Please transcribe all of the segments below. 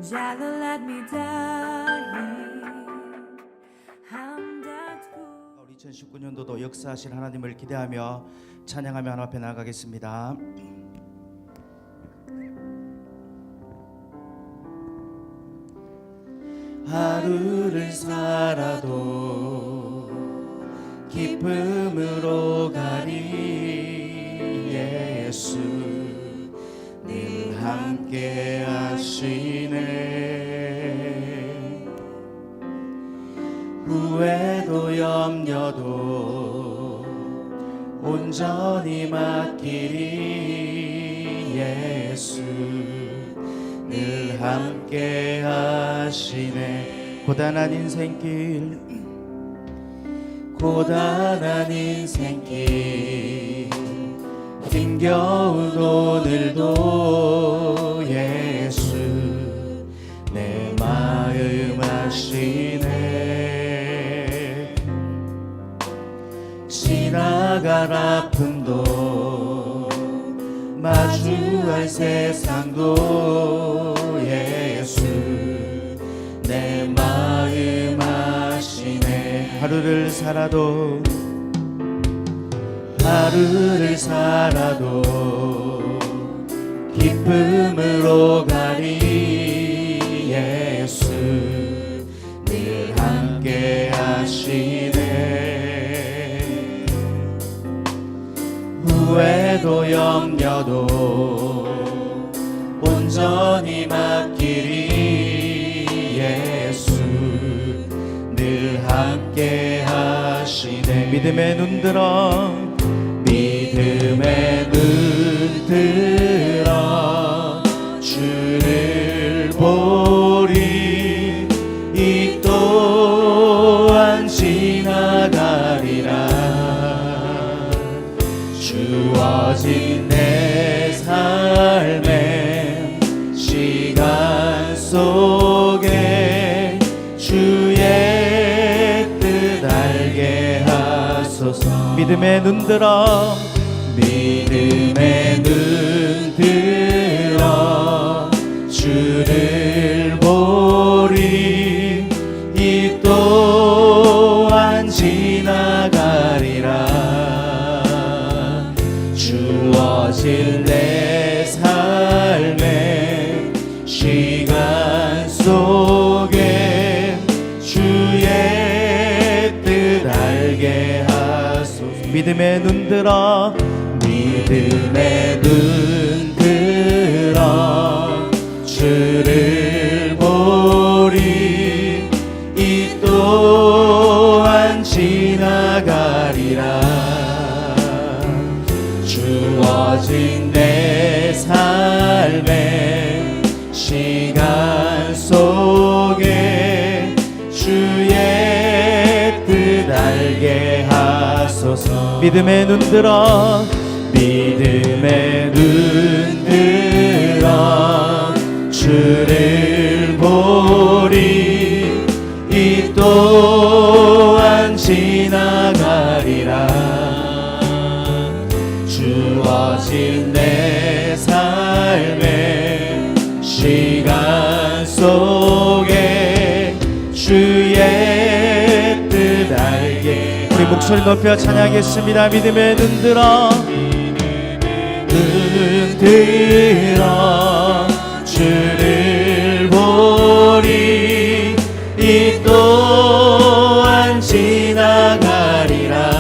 Jalo let me die. I'm that fool. 우리 2019년도도 역사하실 하나님을 기대하며 찬양하며 하나님 앞에 나아가겠습니다. 하루를 살아도 기쁨으로 가리 예수 늘 함께 하시네. 후회도 염려도 온전히 맡기리 예수 늘 함께 하시네. 고단한 인생길 고단한 인생길 힘겨운 오늘도 예수 내 마음 아시네. 지나갈 아픔도 마주할 세상도 예수 내 마음 아시네. 하루를 살아도 기쁨으로 가리 예수 늘 함께 하시네. 후회도 염려도 온전히 맡기리 예수 늘 함께 하시네. 믿음의 눈 들어 주를 보리. 이 또한 지나가리라. 주어진 내 삶의 시간 속에 주의 뜻 알게 하소서. 믿음의 눈 들어 주를 보리. 이 또한 지나가리라. 주어질 내 삶의 시간 속에 주의 뜻 알게 하소서. 믿음의 눈 들어 주를 보리. 이 또한 지나가리라. 주어진 내 삶의 시간 속에 주의 뜻 알게 하소서. 믿음의 눈 들어 주를 보리. 이 또한 지나가리라. 주어진 내 삶의 시간 속에 주의 뜻 알게. 우리 목소리 높여 찬양하겠습니다. 믿음의 눈 들어 주를 보리. 이 또한 지나가리라.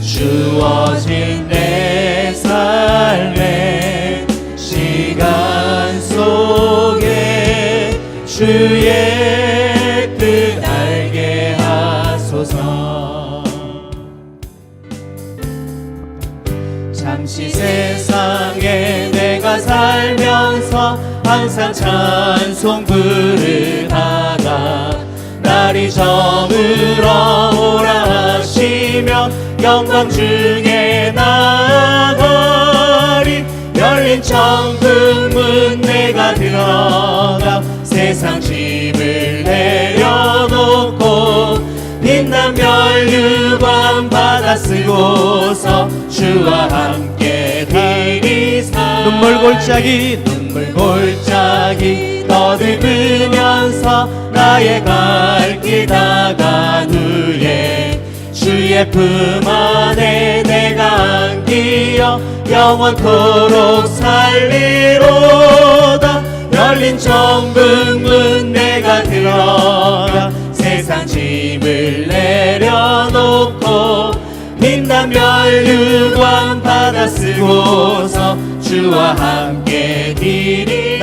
주어진 내 삶의 시간 속에 주의 뜻 알게 하소서. 잠시 세상에 내가 살면서 항상 찬송 부르다가 날이 저물어 오라 하시면 영광 중에 나아가리. 열린 천국문 내가 들어가 세상 짐을 내려놓고 빛난 별유관 받아 쓰고서 주와 함께 길이 사 눈물 골짜기 떠듬으면서 나의 갈 길 다간 후에 주의 품 안에 내가 안기어 영원토록 살리로다. 열린 정금문 내가 들어가 세상 짐을 내려놓고 빛난 면류관 받아 쓰고서 주와 함께 길이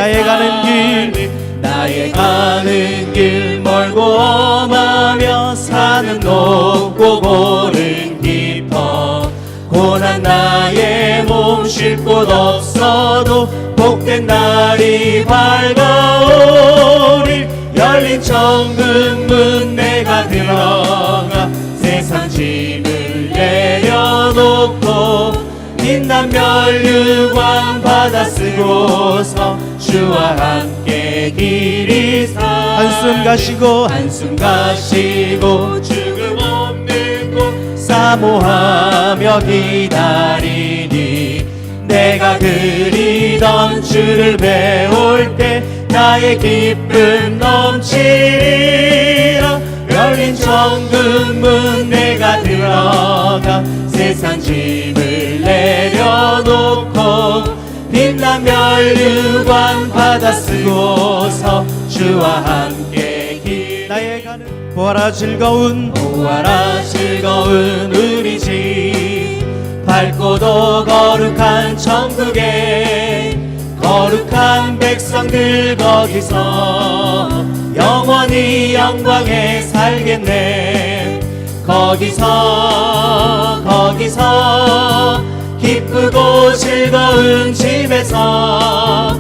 나의 가는 길 멀고 험하며 산은 높고 고른 깊어 고난 나의 몸 쉴 곳 없어도 복된 날이 밝아오리. 열린 정금문 내가 들어가 세상 짐을 내려놓고 빛난 면류관 받아 쓰고서 주와 함께 길이 한숨 가시고 죽음 없는 곳 사모하며 기다리니 내가 그리던 주를 배울 때 나의 기쁨 넘치리라. 열린 정금문 내가 들어가 세상 짐을 내려놓고 빛난 면류관 받아 쓰고서 주와 함께 길 나의 가는 보아라 즐거운 우리 집 밝고도 거룩한 천국에 거룩한 백성들 거기서 영원히 영광에 살겠네. 거기서 기쁘고 즐거운 집에서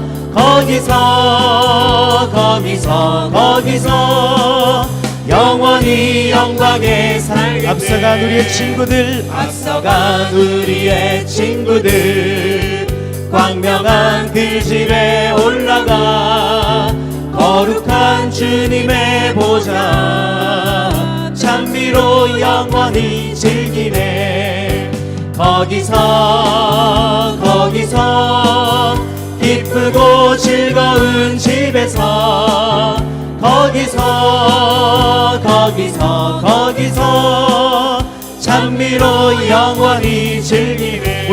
거기서 영원히 영광에 살겠네. 앞서간 우리의 친구들 광명한 그 집에 올라가 거룩한 주님의 보좌 찬미로 영원히 즐기네. 거기서 기쁘고 즐거운 집에서 거기서 찬미로 영원히 즐기네.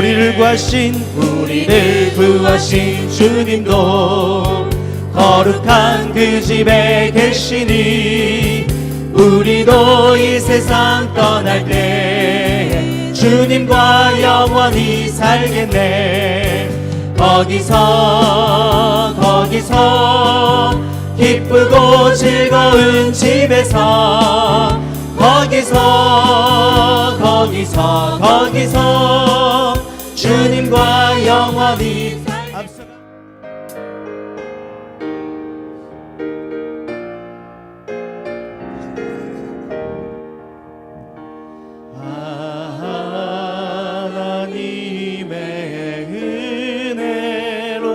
우리를 구하신 주님도 거룩한 그 집에 계시니 우리도 이 세상 떠날 때 주님과 영원히 살겠네. 거기서 기쁘고 즐거운 집에서 거기서 주님과 영원히 하나님의 은혜로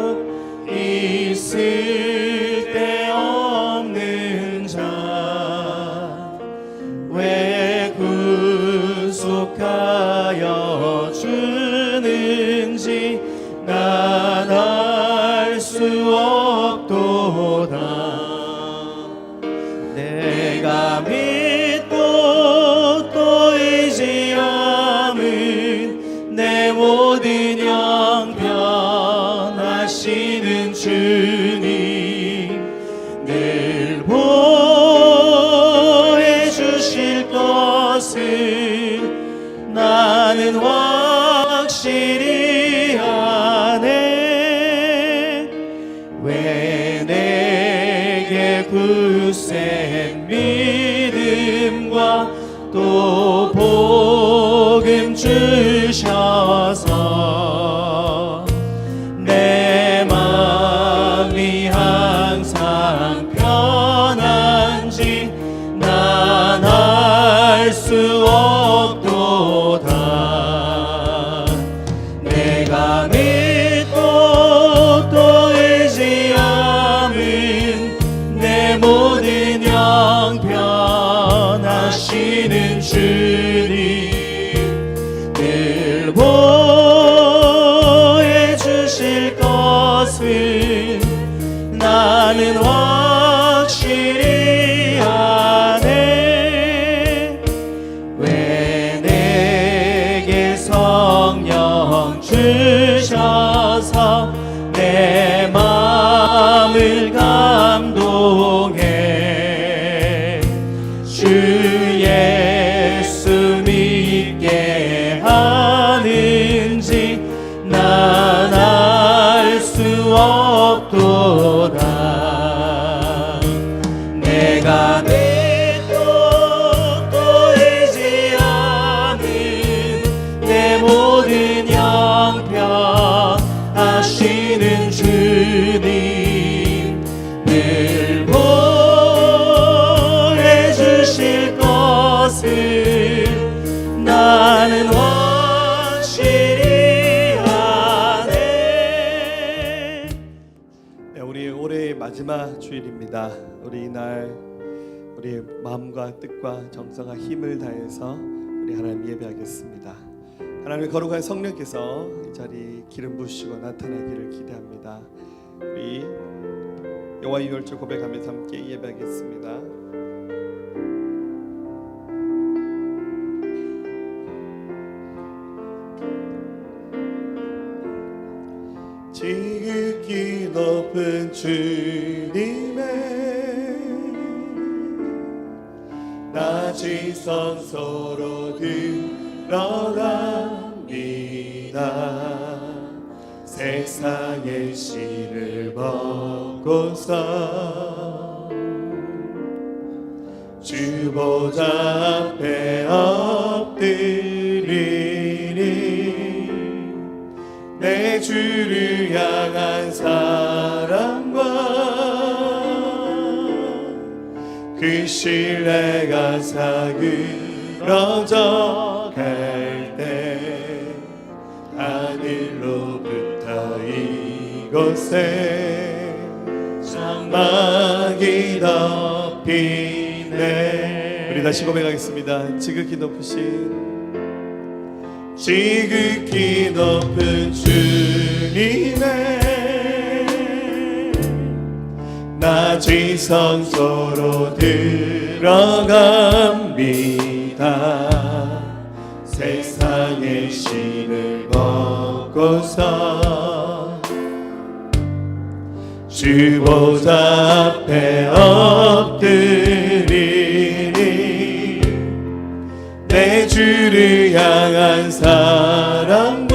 있을 데 없는 자 왜 구속하여 주는지 난 알 수 없도다. 내가 믿고 또 의지함은 내 모든 영변하시는 주님 늘 보여주실 것을 나는 확실히 아네. 왜 내게 굳센 믿음과 또 복음 주셔서 내 마음이 항상 편한지 난 알 수 없도다. 내가 믿고 또 의지함은 내 모든 영변하시는 주님 늘 나는 확실히 아네. 왜 내게 성령 주셔서 내 마음을 감동해. 주 예수 믿게 하는지 난 알 수 없도다. 내가 내 뜻도 되지 않은 내 모든 형편 아시는 주님 늘 보내주실 것을 나는 확실히 아네. 네, 우리 올해의 마지막 주일입니다. 우리 이날 우리 마음과 뜻과 정성과 힘을 다해서 우리 하나님 예배하겠습니다. 하나님의 거룩한 성령께서 이 자리 기름 부으시고 나타나기를 기대합니다. 우리 여호와 유월절 고백하면서 함께 예배하겠습니다. 지극히 높은 주님의 낮은 성소로 들어갑니다. 세상의 씨를 벗고서 주 보좌 앞에 엎드리니 내 주를 향한 사랑과 그 신뢰가 사그러져 갈 때 하늘로부터 이곳에 장막이 덮이네. 우리 다시 고백하겠습니다. 지극히 높으신 지극히 높은 주님의 낮은 성소로 들어갑니다. 세상의 신을 벗고서 주 보좌 앞에 엎드리니 내 주를 향한 사랑과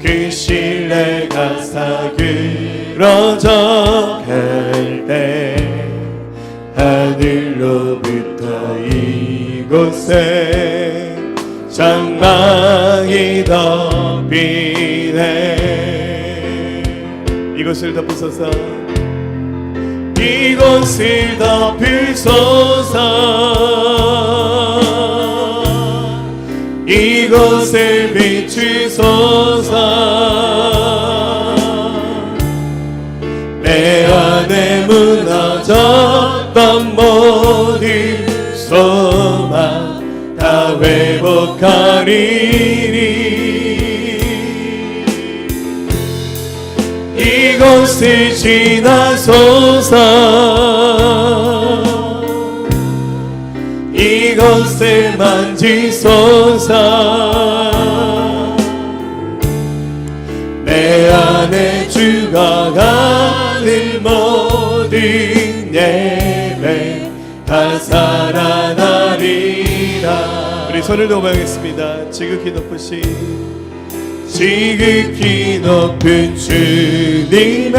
그 신뢰가 사그러져 갈 때 하늘로부터 이곳에 장막이 덮이네. 이곳을 덮으소서. 이곳을 덮으소서. 이곳을 비추소서. 내 안에 무너졌던 모든 소망 다 회복하리니. 이곳을 지나소서. 이곳을 만지소서. 내 안에 죽어가는 모든 예배 다 살아나리라. 우리 손을 높여보겠습니다. 지극히 높으신 지극히 높은 주님의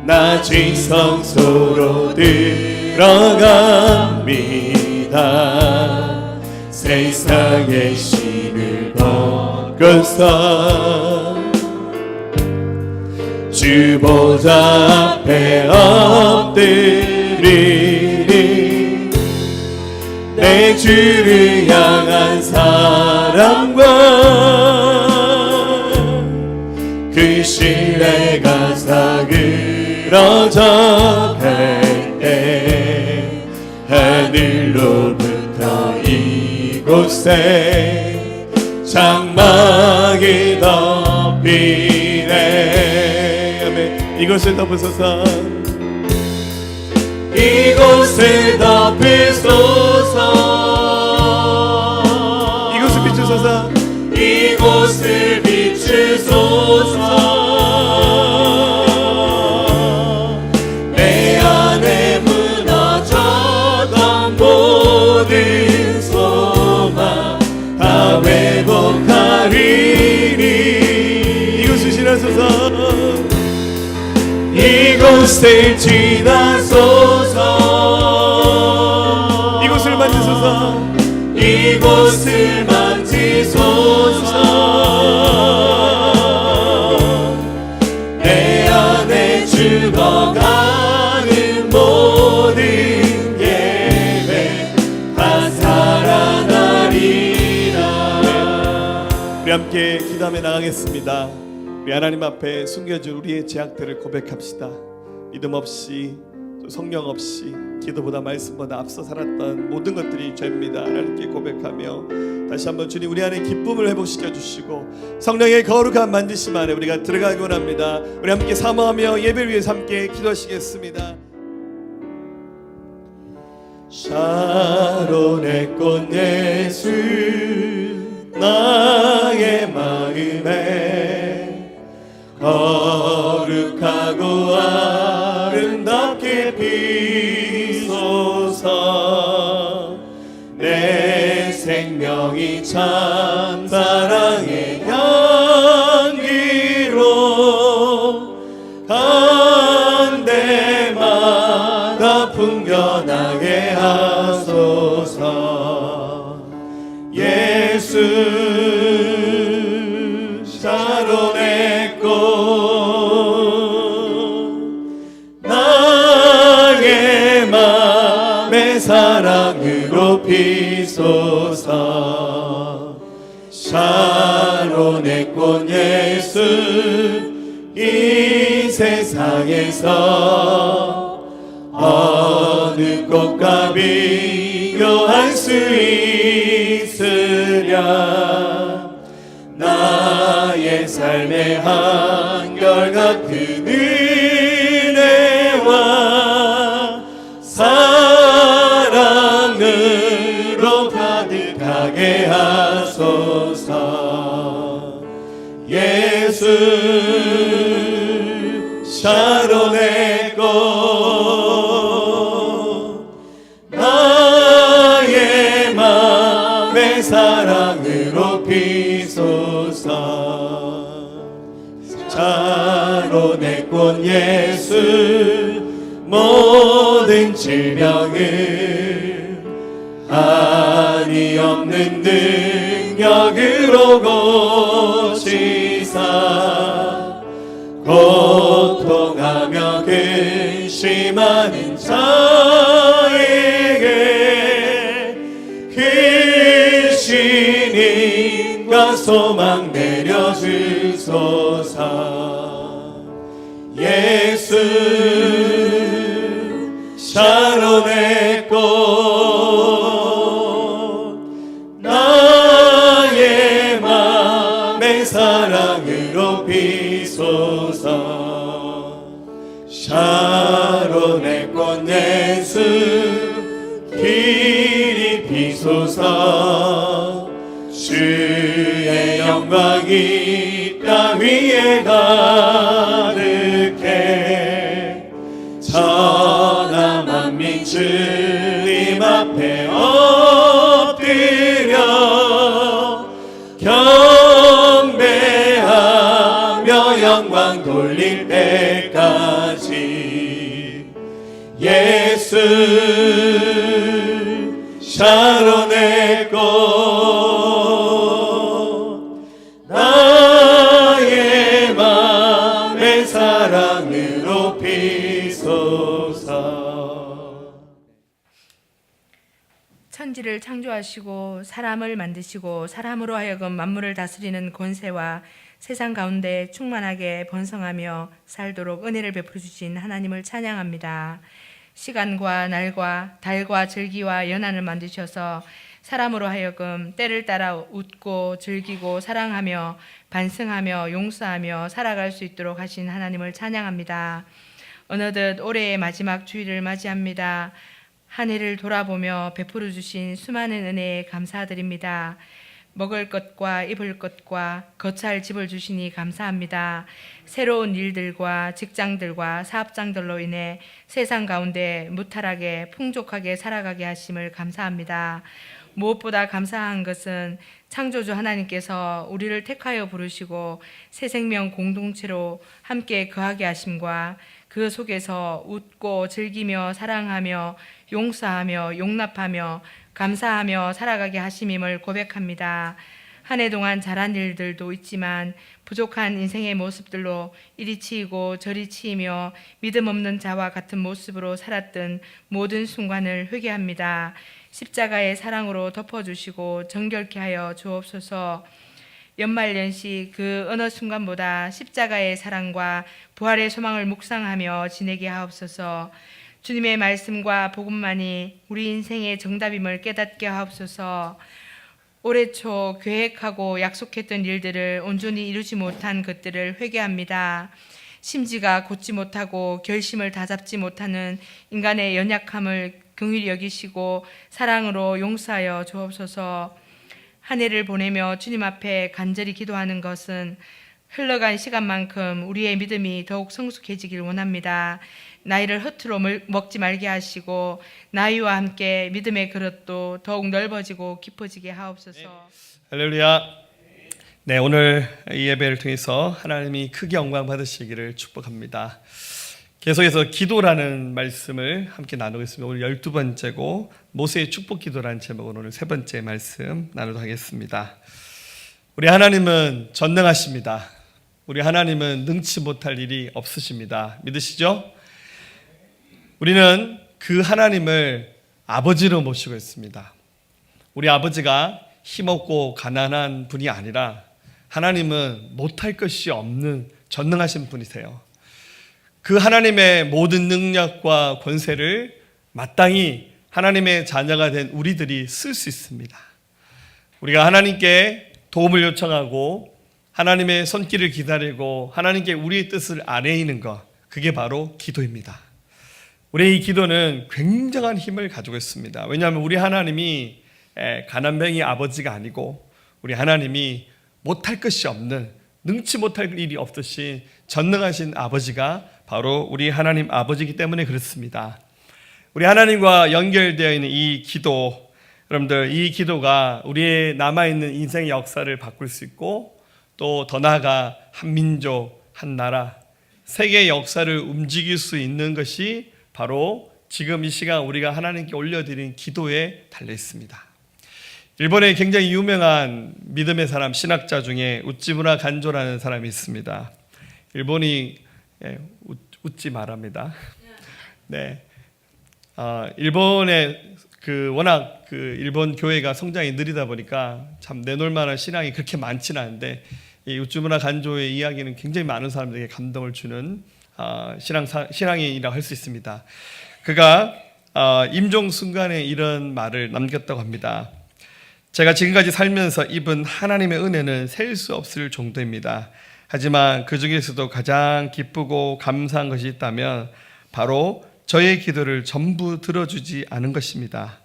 낮은 성소로 들어갑니다. 세상의 신을 벗고서 주 보좌 앞에 엎드리니 내 주를 향한 사랑과 그 신뢰가 사그러져 갈 때 하늘로부터 이곳에 장막이 덮이네. 높이네. 아멘. 이것을 덮으소서. 이곳을 덮으소서. 이곳을 비추소서. 이곳을 비추소서. 내 안에 무너졌던 모든 소망 다 회복하리니. 이곳을 지나소서. 이곳을 지나소서. 이곳을 만지소서. 이곳을 만지소서. 내 안에 죽어가는 모든 예배 다 살아나리라. 우리 함께 기도하며 나가겠습니다. 우리 하나님 앞에 숨겨진 우리의 죄악들을 고백합시다. 믿음 없이 또 성령 없이 기도보다 말씀보다 앞서 살았던 모든 것들이 죄입니다. 하나님께 고백하며 다시 한번 주님 우리 안에 기쁨을 회복시켜 주시고 성령의 거룩한 만지심 안에 우리가 들어가기 원합니다. 우리 함께 사모하며 예배를 위해서 함께 기도하시겠습니다. 샤론의 꽃 예수 나의 마음에 거룩하고 아름답게 피소서. 내 생명이 참 사랑의 향기로 간 데마다 풍겨나게 하소서. 예수 샤론의 꽃 나의 맘의 사랑으로 피소서. 샤론의 꽃 예수 이 세상에서 어느 꽃과 비교할 수 있으랴. 나의 삶의 한결같은 은혜와 사랑으로 가득하게 하소서. 예수 샤론의 꽃 나의 맘의 사랑으로 피소서. 샤론의 꽃 예수 모든 질병을 한이 없는 능력으로 고치사 고통하며 근심하는 자에게 크신 힘과 소망 내려주소서. 예수 샤론의 꽃 나의 맘의 사랑으로 피소서. 샤론의 꽃 예수 길이 피소서. 주의 영광이 땅 위에 가득해 천하 만민 주님 앞에 엎드려 경배하며 영광 돌릴 때까지. 예수 샤론의 꽃 나의 맘의 사랑으로 피소서. 천지를 창조하시고 사람을 만드시고 사람으로 하여금 만물을 다스리는 권세와 세상 가운데 충만하게 번성하며 살도록 은혜를 베풀어 주신 하나님을 찬양합니다. 시간과 날과 달과 절기와 연한을 만드셔서 사람으로 하여금 때를 따라 웃고 즐기고 사랑하며 반성하며 용서하며 살아갈 수 있도록 하신 하나님을 찬양합니다. 어느덧 올해의 마지막 주일을 맞이합니다. 한 해를 돌아보며 베풀어 주신 수많은 은혜에 감사드립니다. 먹을 것과 입을 것과 거처할 집을 주시니 감사합니다. 새로운 일들과 직장들과 사업장들로 인해 세상 가운데 무탈하게 풍족하게 살아가게 하심을 감사합니다. 무엇보다 감사한 것은 창조주 하나님께서 우리를 택하여 부르시고 새 생명 공동체로 함께 거하게 하심과 그 속에서 웃고 즐기며 사랑하며 용서하며 용납하며 감사하며 살아가게 하심임을 고백합니다. 한 해 동안 잘한 일들도 있지만 부족한 인생의 모습들로 이리 치이고 저리 치이며 믿음 없는 자와 같은 모습으로 살았던 모든 순간을 회개합니다. 십자가의 사랑으로 덮어주시고 정결케 하여 주옵소서. 연말연시 그 어느 순간보다 십자가의 사랑과 부활의 소망을 묵상하며 지내게 하옵소서. 주님의 말씀과 복음만이 우리 인생의 정답임을 깨닫게 하옵소서. 올해 초 계획하고 약속했던 일들을 온전히 이루지 못한 것들을 회개합니다. 심지가 곧지 못하고 결심을 다잡지 못하는 인간의 연약함을 긍휼히 여기시고 사랑으로 용서하여 주옵소서. 한 해를 보내며 주님 앞에 간절히 기도하는 것은 흘러간 시간만큼 우리의 믿음이 더욱 성숙해지길 원합니다. 나이를 허투루 먹지 말게 하시고 나이와 함께 믿음의 그릇도 더욱 넓어지고 깊어지게 하옵소서. 할렐루야. 네, 오늘 이 예배를 통해서 하나님이 크게 영광 받으시기를 축복합니다. 계속해서 기도라는 말씀을 함께 나누겠습니다. 오늘 12번째고 모세의 축복 기도라는 제목으로 오늘 3번째 말씀 나누도록 하겠습니다. 우리 하나님은 전능하십니다. 우리 하나님은 능치 못할 일이 없으십니다. 믿으시죠? 우리는 그 하나님을 아버지로 모시고 있습니다. 우리 아버지가 힘없고 가난한 분이 아니라 하나님은 못할 것이 없는 전능하신 분이세요. 그 하나님의 모든 능력과 권세를 마땅히 하나님의 자녀가 된 우리들이 쓸 수 있습니다. 우리가 하나님께 도움을 요청하고 하나님의 손길을 기다리고 하나님께 우리의 뜻을 아뢰는 것, 그게 바로 기도입니다. 우리의 이 기도는 굉장한 힘을 가지고 있습니다. 왜냐하면 우리 하나님이 가난뱅이 아버지가 아니고 우리 하나님이 못할 것이 없는, 능치 못할 일이 없듯이 전능하신 아버지가 바로 우리 하나님 아버지이기 때문에 그렇습니다. 우리 하나님과 연결되어 있는 이 기도, 여러분들, 이 기도가 우리의 남아있는 인생의 역사를 바꿀 수 있고 또 더 나아가 한 민족, 한 나라, 세계의 역사를 움직일 수 있는 것이 바로 지금 이 시간 우리가 하나님께 올려드린 기도에 달려 있습니다. 일본에 굉장히 유명한 믿음의 사람, 신학자 중에 우찌무라 간조라는 사람이 있습니다. 일본이 웃지 말합니다. 네, 일본의 워낙 일본 교회가 성장이 느리다 보니까 참 내놓을 만한 신앙이 그렇게 많지는 않은데 이 우찌무라 간조의 이야기는 굉장히 많은 사람들에게 감동을 주는 신앙이라고 할 수 있습니다. 그가 임종 순간에 이런 말을 남겼다고 합니다. 제가 지금까지 살면서 입은 하나님의 은혜는 셀 수 없을 정도입니다. 하지만 그 중에서도 가장 기쁘고 감사한 것이 있다면 바로 저의 기도를 전부 들어주지 않은 것입니다.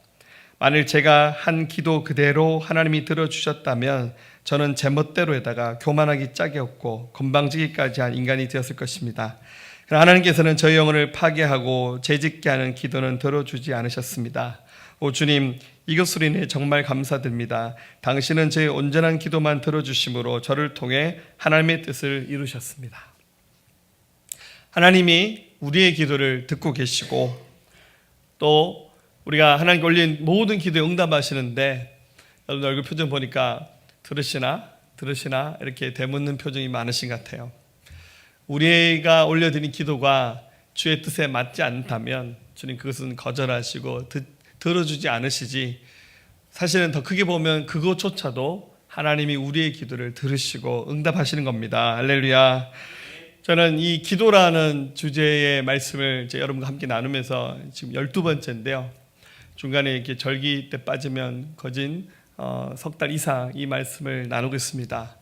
만일 제가 한 기도 그대로 하나님이 들어주셨다면 저는 제 멋대로에다가 교만하기 짝이 없고 건방지기까지 한 인간이 되었을 것입니다. 그러나 하나님께서는 저의 영혼을 파괴하고 죄짓게 하는 기도는 들어주지 않으셨습니다. 오 주님, 이것으로 인해 정말 감사드립니다. 당신은 저의 온전한 기도만 들어주심으로 저를 통해 하나님의 뜻을 이루셨습니다. 하나님이 우리의 기도를 듣고 계시고 또 우리가 하나님께 올린 모든 기도에 응답하시는데 여러분 얼굴 표정 보니까 들으시나 이렇게 되묻는 표정이 많으신 것 같아요. 우리가 올려드린 기도가 주의 뜻에 맞지 않다면 주님 그것은 거절하시고 들어주지 않으시지, 사실은 더 크게 보면 그것조차도 하나님이 우리의 기도를 들으시고 응답하시는 겁니다. 할렐루야. 저는 이 기도라는 주제의 말씀을 여러분과 함께 나누면서 지금 12번째인데요. 중간에 이렇게 절기 때 빠지면 거진 석 달 이상 이 말씀을 나누고 있습니다.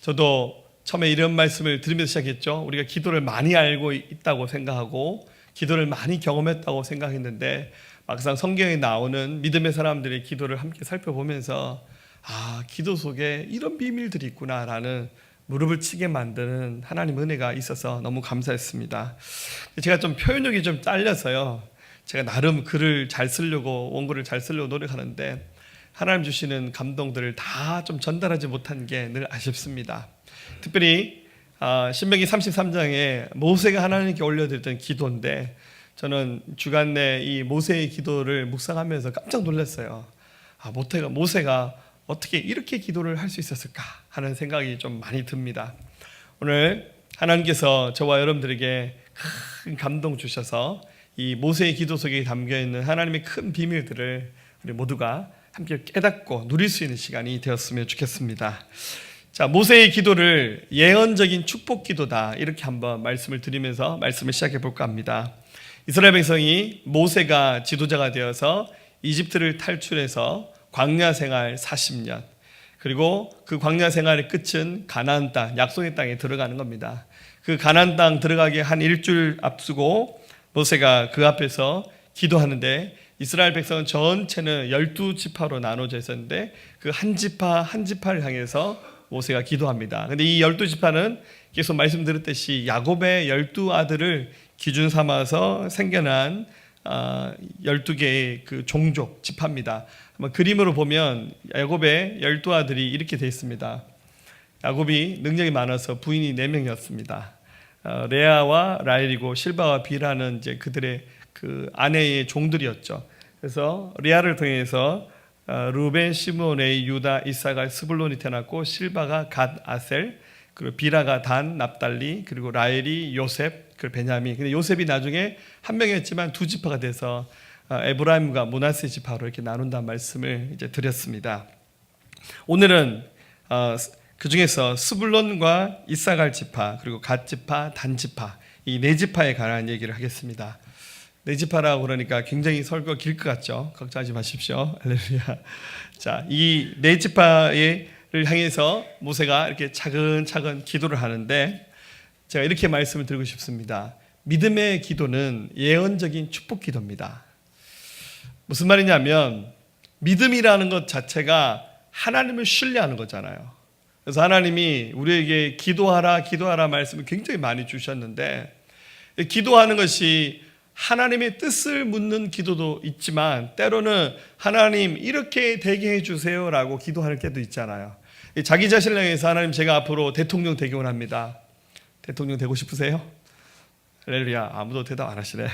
저도 처음에 이런 말씀을 들으면서 시작했죠. 우리가 기도를 많이 알고 있다고 생각하고 기도를 많이 경험했다고 생각했는데 막상 성경에 나오는 믿음의 사람들의 기도를 함께 살펴보면서 기도 속에 이런 비밀들이 있구나라는 무릎을 치게 만드는 하나님의 은혜가 있어서 너무 감사했습니다. 제가 좀 표현력이 좀 딸려서요. 제가 나름 글을 잘 쓰려고 원고를 잘 쓰려고 노력하는데 하나님 주시는 감동들을 다 좀 전달하지 못한 게 늘 아쉽습니다. 특별히 신명기 33장에 모세가 하나님께 올려드렸던 기도인데 저는 주간 내 이 모세의 기도를 묵상하면서 깜짝 놀랐어요. 모세가 어떻게 이렇게 기도를 할 수 있었을까 하는 생각이 좀 많이 듭니다. 오늘 하나님께서 저와 여러분들에게 큰 감동 주셔서 이 모세의 기도 속에 담겨있는 하나님의 큰 비밀들을 우리 모두가 함께 깨닫고 누릴 수 있는 시간이 되었으면 좋겠습니다. 자, 모세의 기도를 예언적인 축복 기도다 이렇게 한번 말씀을 드리면서 말씀을 시작해 볼까 합니다. 이스라엘 백성이 모세가 지도자가 되어서 이집트를 탈출해서 광야 생활 40년, 그리고 그 광야 생활의 끝은 가나안 땅, 약속의 땅에 들어가는 겁니다. 그 가나안 땅 들어가기 한 일주일 앞두고 모세가 그 앞에서 기도하는데 이스라엘 백성은 전체는 12지파로 나눠져 있었는데 그 한 지파 한 지파를 향해서 모세가 기도합니다. 근데 이 12지파는 계속 말씀드렸듯이 야곱의 12아들을 기준 삼아서 생겨난 12개의 그 종족 지파입니다. 그림으로 보면 야곱의 12아들이 이렇게 되어 있습니다. 야곱이 능력이 많아서 부인이 4명이었습니다. 레아와 라헬이고 실바와 비라는 이제 그들의 그 아내의 종들이었죠. 그래서 레아를 통해서 루벤, 시므온, 레위, 유다, 이사갈, 스불론이 태어났고 실바가 갓, 아셀, 그리고 비라가 단, 납달리, 그리고 라헬이 요셉, 그리고 베냐민. 근데 요셉이 나중에 한 명이었지만 두 지파가 돼서 에브라임과 므낫세 지파로 이렇게 나눈다는 말씀을 이제 드렸습니다. 오늘은 그 중에서 스불론과 이사갈 지파, 그리고 갓 지파, 단 지파, 이 네 지파에 관한 얘기를 하겠습니다. 네 지파라고 그러니까 굉장히 설교가 길 것 같죠? 걱정하지 마십시오. 할렐루야. 자, 이 네 지파를 향해서 모세가 이렇게 차근차근 기도를 하는데 제가 이렇게 말씀을 드리고 싶습니다. 믿음의 기도는 예언적인 축복 기도입니다. 무슨 말이냐면 믿음이라는 것 자체가 하나님을 신뢰하는 거잖아요. 그래서 하나님이 우리에게 기도하라 말씀을 굉장히 많이 주셨는데 기도하는 것이 하나님의 뜻을 묻는 기도도 있지만 때로는 하나님 이렇게 되게 해주세요라고 기도할 때도 있잖아요. 자기 자신을 향해서 하나님 제가 앞으로 대통령 되기 원합니다. 대통령 되고 싶으세요? 할렐루야. 아무도 대답 안 하시네.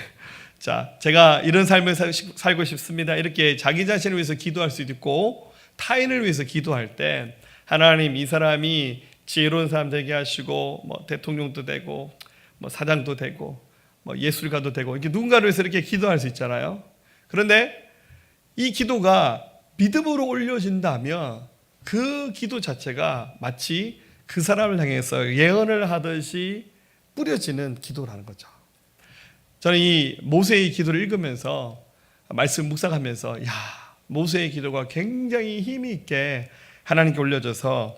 자, 제가 이런 삶을 살고 싶습니다. 이렇게 자기 자신을 위해서 기도할 수도 있고 타인을 위해서 기도할 때 하나님 이 사람이 지혜로운 사람 되게 하시고 뭐 대통령도 되고 뭐 사장도 되고 뭐 예술가도 되고 이렇게 누군가를 위해서 이렇게 기도할 수 있잖아요. 그런데 이 기도가 믿음으로 올려진다면 그 기도 자체가 마치 그 사람을 향해서 예언을 하듯이 뿌려지는 기도라는 거죠. 저는 이 모세의 기도를 읽으면서 말씀 묵상하면서 모세의 기도가 굉장히 힘이 있게 하나님께 올려져서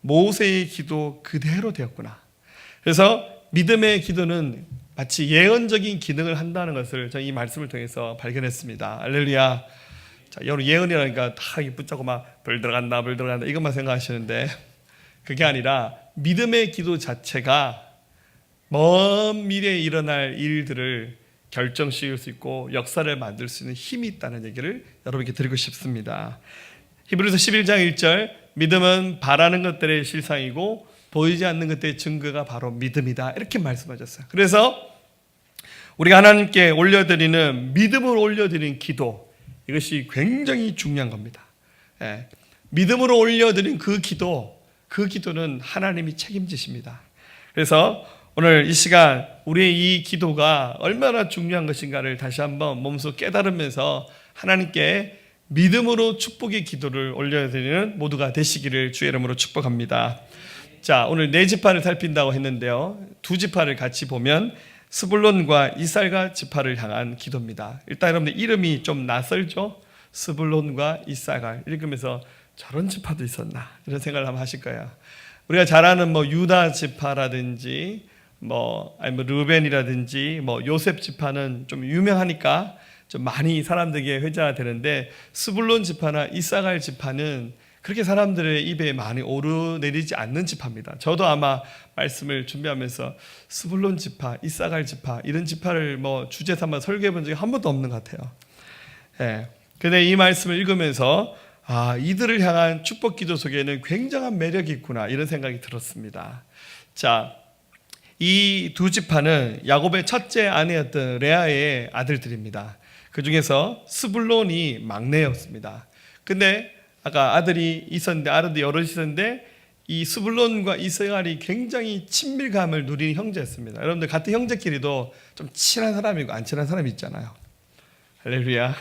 모세의 기도 그대로 되었구나. 그래서 믿음의 기도는 마치 예언적인 기능을 한다는 것을 저는 이 말씀을 통해서 발견했습니다. 할렐루야. 자, 여러분 예언이라니까 다 붙잡고 막 불 들어간다 이것만 생각하시는데 그게 아니라 믿음의 기도 자체가 먼 미래에 일어날 일들을 결정시킬 수 있고 역사를 만들 수 있는 힘이 있다는 얘기를 여러분께 드리고 싶습니다. 히브리서 11장 1절 믿음은 바라는 것들의 실상이고 보이지 않는 것들의 증거가 바로 믿음이다 이렇게 말씀하셨어요. 그래서 우리가 하나님께 올려드리는 믿음으로 올려드리는 기도 이것이 굉장히 중요한 겁니다. 믿음으로 올려드린 그 기도는 하나님이 책임지십니다. 그래서 오늘 이 시간 우리의 이 기도가 얼마나 중요한 것인가를 다시 한번 몸소 깨달으면서 하나님께 믿음으로 축복의 기도를 올려드리는 모두가 되시기를 주의 이름으로 축복합니다. 자, 오늘 네 지파를 살핀다고 했는데요. 두 지파를 같이 보면 스불론과 이살가 지파를 향한 기도입니다. 일단 여러분들 이름이 좀 낯설죠? 스불론과 이살가 읽으면서 저런 지파도 있었나 이런 생각을 한번 하실 거예요. 우리가 잘 아는 뭐 유다 지파라든지 아니면 르벤이라든지 요셉 지파는 좀 유명하니까 좀 많이 사람들에게 회자가 되는데, 스불론 지파나 이사갈 지파는 그렇게 사람들의 입에 많이 오르내리지 않는 지파입니다. 저도 아마 말씀을 준비하면서 스불론 지파, 이사갈 지파 이런 지파를 주제 삼아 설교해 본 적이 한 번도 없는 것 같아요. 예. 근데 이 말씀을 읽으면서 이들을 향한 축복 기도 속에는 굉장한 매력이 있구나 이런 생각이 들었습니다. 자, 이 두 지파는 야곱의 첫째 아내였던 레아의 아들들입니다. 그 중에서 스불론이 막내였습니다. 근데 아까 아들이 있었는데 아들도 여럿이 있었는데 이 스불론과 이스갈이 굉장히 친밀감을 누리는 형제였습니다. 여러분들 같은 형제끼리도 좀 친한 사람이고 안 친한 사람이 있잖아요. 할렐루야.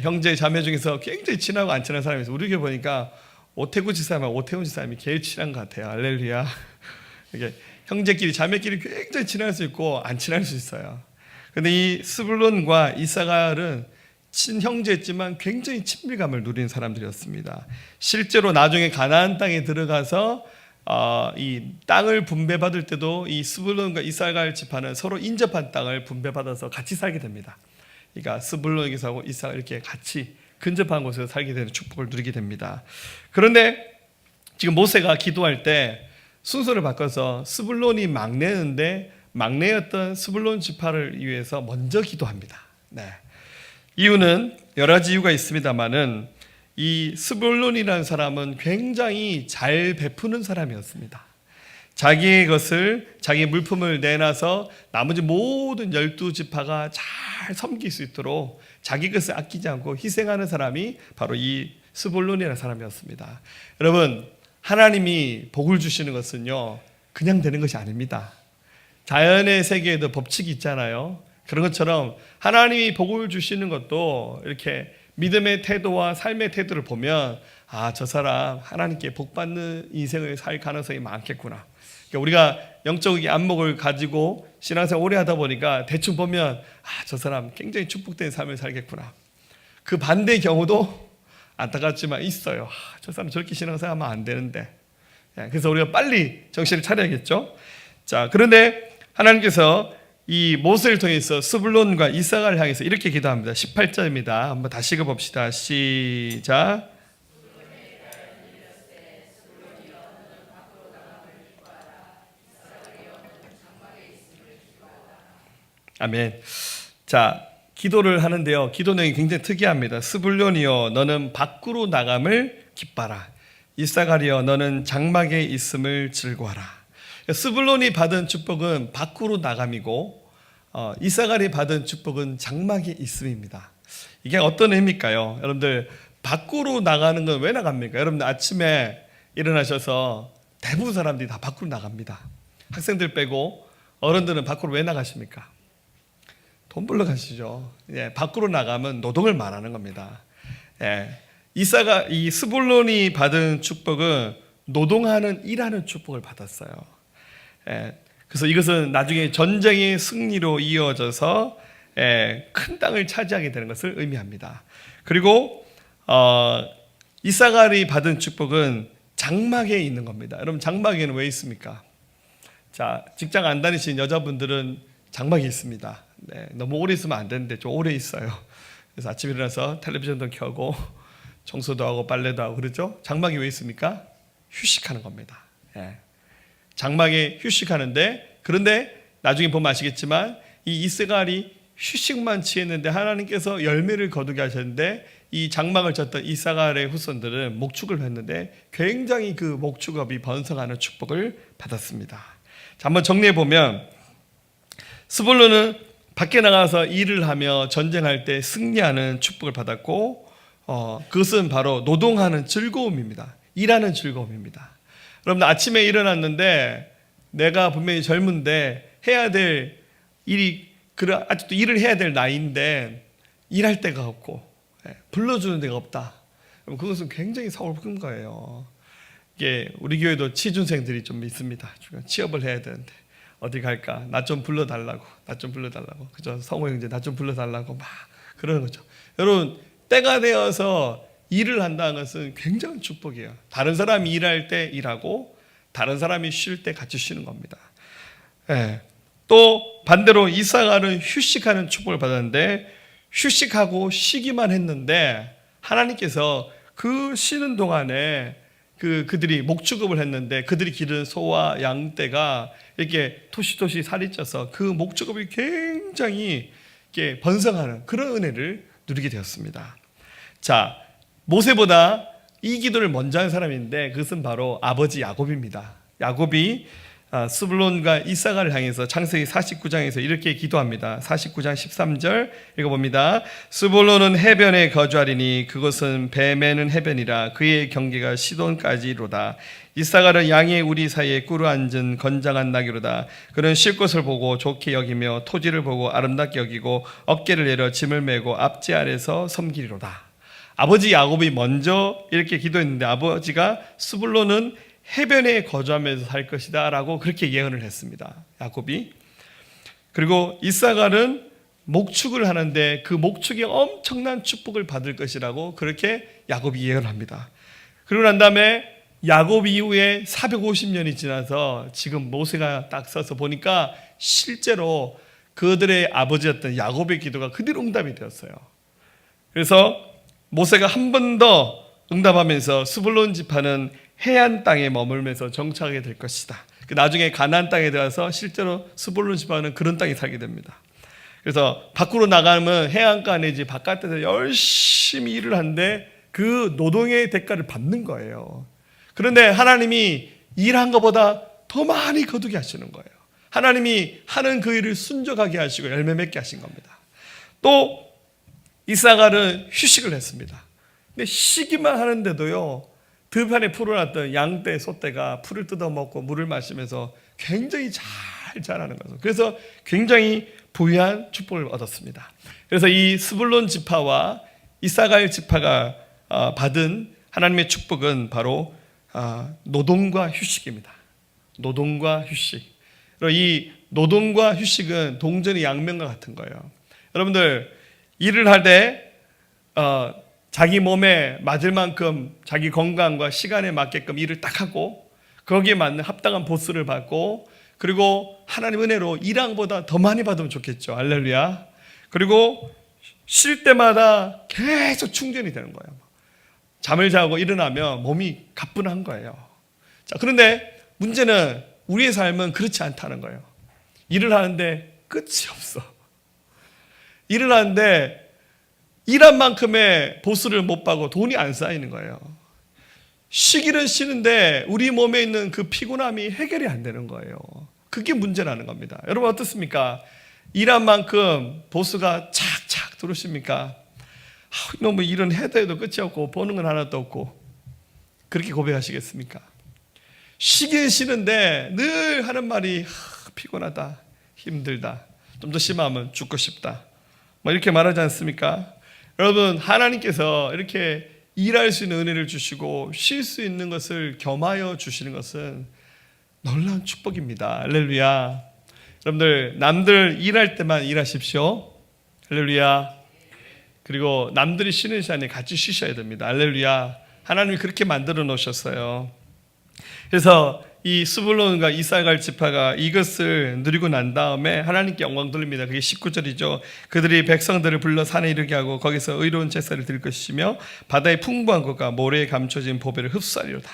형제 자매 중에서 굉장히 친하고 안 친한 사람이 있어요. 우리 교회 보니까 오태구 지사님하고 오태훈 지사님이 제일 친한 것 같아요. 할렐루야. 이게 형제끼리 자매끼리 굉장히 친할 수 있고 안 친할 수 있어요. 근데 이 스불론과 이사갈은 친형제였지만 굉장히 친밀감을 누리는 사람들이었습니다. 실제로 나중에 가나안 땅에 들어가서 이 땅을 분배받을 때도 이 스불론과 이사갈 지파는 서로 인접한 땅을 분배받아서 같이 살게 됩니다. 그러니까 스불론에게서 이사갈 이렇게 같이 근접한 곳에서 살게 되는 축복을 누리게 됩니다. 그런데 지금 모세가 기도할 때 순서를 바꿔서 스불론이 막내였는데 막내였던 스불론 지파를 위해서 먼저 기도합니다. 네. 이유는 여러 가지 이유가 있습니다만은 이 스불론이라는 사람은 굉장히 잘 베푸는 사람이었습니다. 자기의 것을, 자기의 물품을 내놔서 나머지 모든 12지파가 잘 섬길 수 있도록 자기 것을 아끼지 않고 희생하는 사람이 바로 이 스불론이라는 사람이었습니다. 여러분, 하나님이 복을 주시는 것은요 그냥 되는 것이 아닙니다. 자연의 세계에도 법칙이 있잖아요. 그런 것처럼 하나님이 복을 주시는 것도 이렇게 믿음의 태도와 삶의 태도를 보면 저 사람 하나님께 복 받는 인생을 살 가능성이 많겠구나. 그러니까 우리가 영적 안목을 가지고 신앙생활 오래 하다 보니까 대충 보면 저 사람 굉장히 축복된 삶을 살겠구나. 그 반대의 경우도 안타깝지만 있어요. 저 사람 저렇게 신앙생활하면 안 되는데. 그래서 우리가 빨리 정신을 차려야겠죠. 자, 그런데 하나님께서 이 모세를 통해서 스불론과 이사갈을 향해서 이렇게 기도합니다. 18절입니다. 한번 다시 읽어봅시다. 시작. 아멘. 자, 기도를 하는데요. 기도 내용이 굉장히 특이합니다. 스불론이여 너는 밖으로 나감을 기뻐하라. 이사갈이여 너는 장막에 있음을 즐거워하라. 스불론이 받은 축복은 밖으로 나감이고 이사갈이 받은 축복은 장막에 있음입니다. 이게 어떤 의미일까요? 여러분들 밖으로 나가는 건 왜 나갑니까? 여러분들 아침에 일어나셔서 대부분 사람들이 다 밖으로 나갑니다. 학생들 빼고 어른들은 밖으로 왜 나가십니까? 돈 벌러 가시죠. 밖으로 나가면 노동을 말하는 겁니다. 이 스불론이 받은 축복은 노동하는 일하는 축복을 받았어요. 그래서 이것은 나중에 전쟁의 승리로 이어져서 큰 땅을 차지하게 되는 것을 의미합니다. 그리고 이사갈이 받은 축복은 장막에 있는 겁니다. 여러분 장막에는 왜 있습니까? 자, 직장 안 다니시는 여자분들은 장막이 있습니다. 너무 오래 있으면 안 되는데 좀 오래 있어요. 그래서 아침에 일어나서 텔레비전도 켜고 청소도 하고 빨래도 하고 그러죠. 장막이 왜 있습니까? 휴식하는 겁니다. 장막에 휴식하는데, 그런데 나중에 보면 아시겠지만 이 이스갈이 휴식만 취했는데 하나님께서 열매를 거두게 하셨는데 이 장막을 쳤던 이사갈의 후손들은 목축을 했는데 굉장히 그 목축업이 번성하는 축복을 받았습니다. 자, 한번 정리해 보면 스불론은 밖에 나가서 일을 하며 전쟁할 때 승리하는 축복을 받았고 그것은 바로 노동하는 즐거움입니다. 일하는 즐거움입니다. 여러분 아침에 일어났는데 내가 분명히 젊은데 해야 될 일이 아직도 일을 해야 될 나이인데 일할 데가 없고 불러주는 데가 없다. 그럼 그것은 굉장히 서글픈 거예요. 이게 우리 교회도 취준생들이 좀 있습니다. 취업을 해야 되는데 어디 갈까? 나 좀 불러달라고. 그죠? 성호 형제 나 좀 불러달라고 막 그러는 거죠. 여러분, 때가 되어서 일을 한다는 것은 굉장한 축복이에요. 다른 사람이 일할 때 일하고 다른 사람이 쉴 때 같이 쉬는 겁니다. 예. 또 반대로 이사가는 휴식하는 축복을 받았는데 휴식하고 쉬기만 했는데 하나님께서 그 쉬는 동안에 그들이 목축업을 했는데 그들이 기른 소와 양떼가 이렇게 토시토시 살이 쪄서 그 목축업이 굉장히 이렇게 번성하는 그런 은혜를 누리게 되었습니다. 자, 모세보다 이 기도를 먼저 한 사람인데 그것은 바로 아버지 야곱입니다. 야곱이 스불론과 이사가를 향해서 창세기 49장에서 이렇게 기도합니다. 49장 13절 읽어봅니다. 스불론은 해변에 거주하리니 그곳은 배 매는 해변이라 그의 경계가 시돈까지로다. 이사가는 양의 우리 사이에 꿇어 앉은 건장한 나귀로다. 그는 쉴 곳을 보고 좋게 여기며 토지를 보고 아름답게 여기고 어깨를 내려 짐을 메고 앞지 아래서 섬기리로다. 아버지 야곱이 먼저 이렇게 기도했는데 아버지가 스불론은 해변에 거주하면서 살 것이다 라고 그렇게 예언을 했습니다. 야곱이. 그리고 이사갈은 목축을 하는데 그 목축에 엄청난 축복을 받을 것이라고 그렇게 야곱이 예언을 합니다. 그리고 난 다음에 야곱 이후에 450년이 지나서 지금 모세가 딱 써서 보니까 실제로 그들의 아버지였던 야곱의 기도가 그대로 응답이 되었어요. 그래서 모세가 한 번 더 응답하면서 스불론 지파는 해안 땅에 머물면서 정착하게 될 것이다. 나중에 가나안 땅에 들어가서 실제로 스불론 지파는 그런 땅에 살게 됩니다. 그래서 밖으로 나가면 해안가 내지 바깥에서 열심히 일을 하는데 그 노동의 대가를 받는 거예요. 그런데 하나님이 일한 것보다 더 많이 거두게 하시는 거예요. 하나님이 하는 그 일을 순종하게 하시고 열매 맺게 하신 겁니다. 또 이사갈은 휴식을 했습니다. 근데 쉬기만 하는데도요, 들판에 풀어놨던 양떼, 소떼가 풀을 뜯어먹고 물을 마시면서 굉장히 잘 자라는 거죠. 그래서 굉장히 부유한 축복을 얻었습니다. 그래서 이 스불론 지파와 이사갈 지파가 받은 하나님의 축복은 바로 노동과 휴식입니다. 노동과 휴식. 이 노동과 휴식은 동전의 양면과 같은 거예요. 여러분들 일을 할 때 자기 몸에 맞을 만큼 자기 건강과 시간에 맞게끔 일을 딱 하고 거기에 맞는 합당한 보수를 받고 그리고 하나님 은혜로 일왕보다 더 많이 받으면 좋겠죠. 할렐루야. 그리고 쉴 때마다 계속 충전이 되는 거예요. 잠을 자고 일어나면 몸이 가뿐한 거예요. 자, 그런데 문제는 우리의 삶은 그렇지 않다는 거예요. 일을 하는데 끝이 없어. 일을 하는데 일한 만큼의 보수를 못 받고 돈이 안 쌓이는 거예요. 쉬기는 쉬는데 우리 몸에 있는 그 피곤함이 해결이 안 되는 거예요. 그게 문제라는 겁니다. 여러분 어떻습니까? 일한 만큼 보수가 착착 들어오십니까? 너무 일은 해도 끝이 없고 보는 건 하나도 없고 그렇게 고백하시겠습니까? 쉬긴 쉬는데 늘 하는 말이 피곤하다, 힘들다, 좀 더 심하면 죽고 싶다 이렇게 말하지 않습니까? 여러분 하나님께서 이렇게 일할 수 있는 은혜를 주시고 쉴 수 있는 것을 겸하여 주시는 것은 놀라운 축복입니다. 할렐루야. 여러분들 남들 일할 때만 일하십시오. 할렐루야. 그리고 남들이 쉬는 시간에 같이 쉬셔야 됩니다. 할렐루야. 하나님이 그렇게 만들어 놓으셨어요. 그래서 이 스불론과 이사갈 지파가 이것을 누리고 난 다음에 하나님께 영광 돌립니다. 그게 19절이죠. 그들이 백성들을 불러 산에 이르게 하고 거기서 의로운 제사를 드릴 것이며 바다의 풍부한 것과 모래에 감춰진 보배를 흡수하리로다.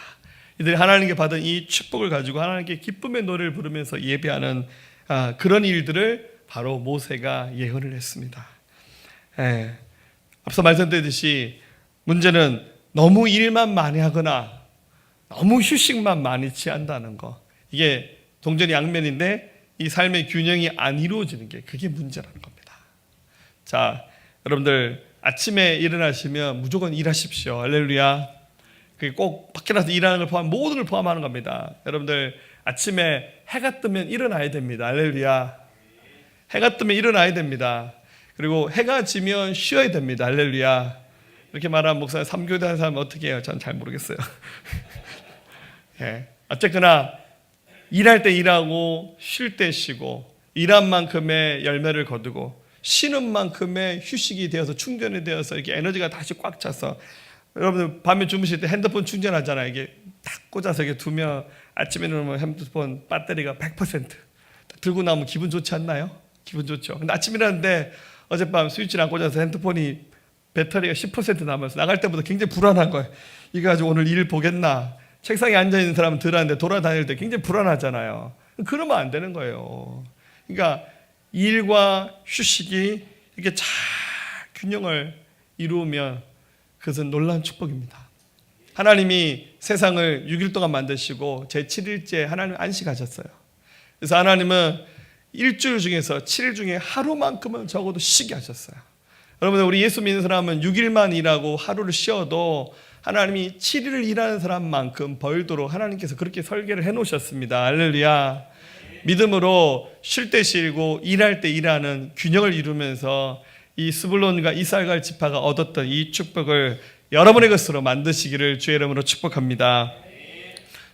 이들이 하나님께 받은 이 축복을 가지고 하나님께 기쁨의 노래를 부르면서 예배하는 그런 일들을 바로 모세가 예언을 했습니다. 앞서 말씀드렸듯이 문제는 너무 일만 많이 하거나 너무 휴식만 많이 취한다는 거. 이게 동전의 양면인데 이 삶의 균형이 안 이루어지는 게 그게 문제라는 겁니다. 자, 여러분들 아침에 일어나시면 무조건 일하십시오. 할렐루야. 그게 꼭 밖에 나서 일하는 걸 포함 모든 걸 포함하는 겁니다. 여러분들 아침에 해가 뜨면 일어나야 됩니다. 할렐루야. 해가 뜨면 일어나야 됩니다. 그리고 해가 지면 쉬어야 됩니다. 할렐루야. 이렇게 말하면 목사님 3교대 하는 사람은 어떻게 해요? 전 잘 모르겠어요. 예. 어쨌거나 일할 때 일하고 쉴 때 쉬고 일한 만큼의 열매를 거두고 쉬는 만큼의 휴식이 되어서 충전이 되어서 이렇게 에너지가 다시 꽉 차서 여러분들 밤에 주무실 때 핸드폰 충전하잖아요. 이게 딱 꽂아서 이렇게 두면 아침에 일어나면 핸드폰 배터리가 100% 들고 나오면 기분 좋지 않나요? 기분 좋죠. 근데 아침에 일어났는데 어젯밤 스위치를 안 꽂아서 핸드폰이 배터리가 10% 남아서 나갈 때보다 굉장히 불안한 거예요. 이거 가지고 오늘 일 보겠나? 책상에 앉아있는 사람은 덜 하는데 돌아다닐 때 굉장히 불안하잖아요. 그러면 안 되는 거예요. 그러니까 일과 휴식이 이렇게 잘 균형을 이루면 그것은 놀라운 축복입니다. 하나님이 세상을 6일 동안 만드시고 제7일째 하나님 안식하셨어요. 그래서 하나님은 일주일 중에서 7일 중에 하루만큼은 적어도 쉬게 하셨어요. 여러분, 우리 예수 믿는 사람은 6일만 일하고 하루를 쉬어도 하나님이 7일을 일하는 사람만큼 벌도록 하나님께서 그렇게 설계를 해놓으셨습니다. 할렐루야. 믿음으로 쉴 때 쉬고 일할 때 일하는 균형을 이루면서 이 스불론과 이사갈 지파가 얻었던 이 축복을 여러분의 것으로 만드시기를 주의 이름으로 축복합니다.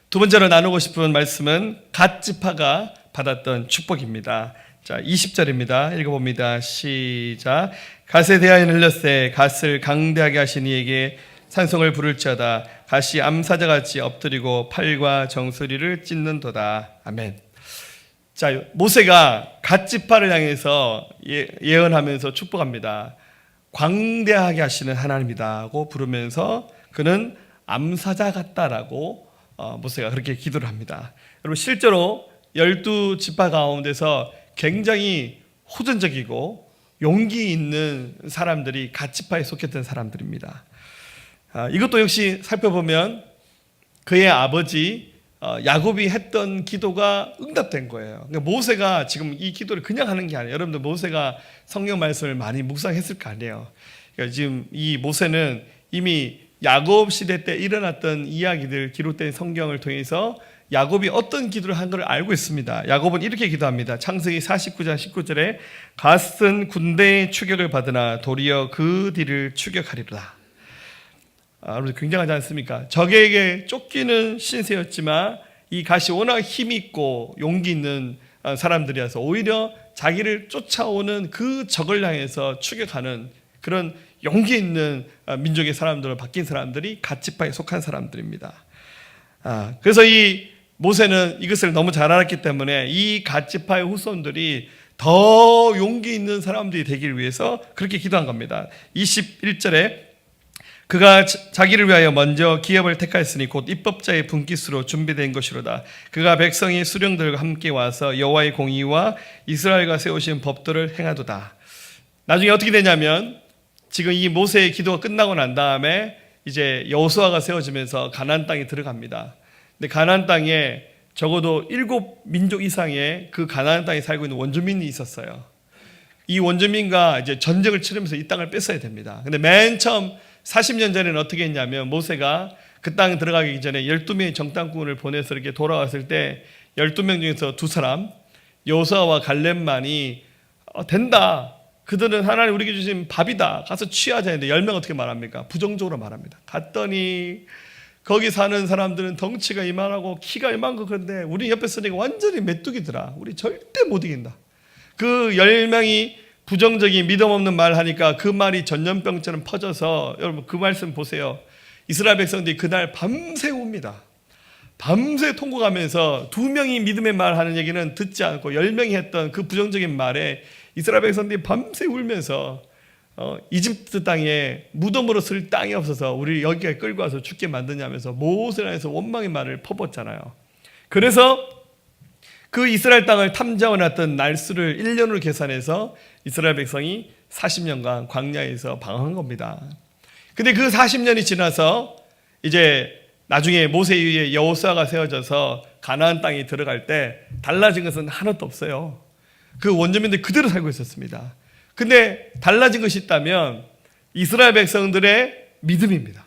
두 번째로 나누고 싶은 말씀은 갓 지파가 받았던 축복입니다. 자, 20절입니다. 읽어봅니다. 시작. 갓에 대하여 흘렸세 갓을 강대하게 하신 이에게 찬송을 부를지어다. 갓이 암사자같이 엎드리고 팔과 정수리를 찢는도다. 아멘. 자, 모세가 갓 지파를 향해서 예언하면서 축복합니다. 광대하게 하시는 하나님이다고 부르면서 그는 암사자 같다라고 모세가 그렇게 기도를 합니다. 여러분, 실제로 12지파 가운데서 굉장히 호전적이고 용기 있는 사람들이 갓 지파에 속했던 사람들입니다. 이것도 역시 살펴보면 그의 아버지 야곱이 했던 기도가 응답된 거예요. 그러니까 모세가 지금 이 기도를 그냥 하는 게 아니에요. 여러분들 모세가 성경 말씀을 많이 묵상했을 거 아니에요. 그러니까 지금 이 모세는 이미 야곱 시대 때 일어났던 이야기들 기록된 성경을 통해서 야곱이 어떤 기도를 한 걸 알고 있습니다. 야곱은 이렇게 기도합니다. 창세기 49장 19절에 갓은 군대의 추격을 받으나 도리어 그 뒤를 추격하리로다. 여러분, 굉장하지 않습니까? 적에게 쫓기는 신세였지만 이 갓이 워낙 힘이 있고 용기 있는 사람들이어서 오히려 자기를 쫓아오는 그 적을 향해서 추격하는 그런 용기 있는 민족의 사람들로 바뀐 사람들이 갓 지파에 속한 사람들입니다. 그래서 이 모세는 이것을 너무 잘 알았기 때문에 이 갓 지파의 후손들이 더 용기 있는 사람들이 되기 위해서 그렇게 기도한 겁니다. 21절에 그가 자기를 위하여 먼저 기업을 택하였으니 곧 입법자의 분깃으로 준비된 것이로다. 그가 백성의 수령들과 함께 와서 여호와의 공의와 이스라엘과 세우신 법도를 행하도다. 나중에 어떻게 되냐면 지금 이 모세의 기도가 끝나고 난 다음에 이제 여호수아가 세워지면서 가나안 땅에 들어갑니다. 근데 가나안 땅에 적어도 7민족 이상의 그 가나안 땅에 살고 있는 원주민이 있었어요. 이 원주민과 이제 전쟁을 치르면서 이 땅을 뺏어야 됩니다. 근데 맨 처음 40년 전에는 어떻게 했냐면 모세가 그 땅에 들어가기 전에 12명의 정탐꾼을 보내서 이렇게 돌아왔을 때 12명 중에서 2사람 여호수아와 갈렙만이 된다. 그들은 하나님 우리에게 주신 밥이다. 가서 취하자 했는데 10명 어떻게 말합니까? 부정적으로 말합니다. 갔더니 거기 사는 사람들은 덩치가 이만하고 키가 이만하고 그런데 우리 옆에 서니까 완전히 메뚜기더라. 우리 절대 못 이긴다. 그 10명이 부정적인 믿음 없는 말 하니까 그 말이 전염병처럼 퍼져서 여러분 그 말씀 보세요. 이스라엘 백성들이 그날 밤새 웁니다. 밤새 통곡하면서 2명이 믿음의 말 하는 얘기는 듣지 않고 10명이 했던 그 부정적인 말에 이스라엘 백성들이 밤새 울면서 이집트 땅에 무덤으로 쓸 땅이 없어서 우리 여기까지 끌고 와서 죽게 만드냐면서 모세를 해서 원망의 말을 퍼붓잖아요. 그래서 그 이스라엘 땅을 탐정해놨던 날수를 1년으로 계산해서 이스라엘 백성이 40년간 광야에서 방황한 겁니다. 근데 그 40년이 지나서 이제 나중에 모세 위에 여호수아가 세워져서 가나안 땅에 들어갈 때 달라진 것은 하나도 없어요. 그 원주민들 그대로 살고 있었습니다. 근데 달라진 것이 있다면 이스라엘 백성들의 믿음입니다.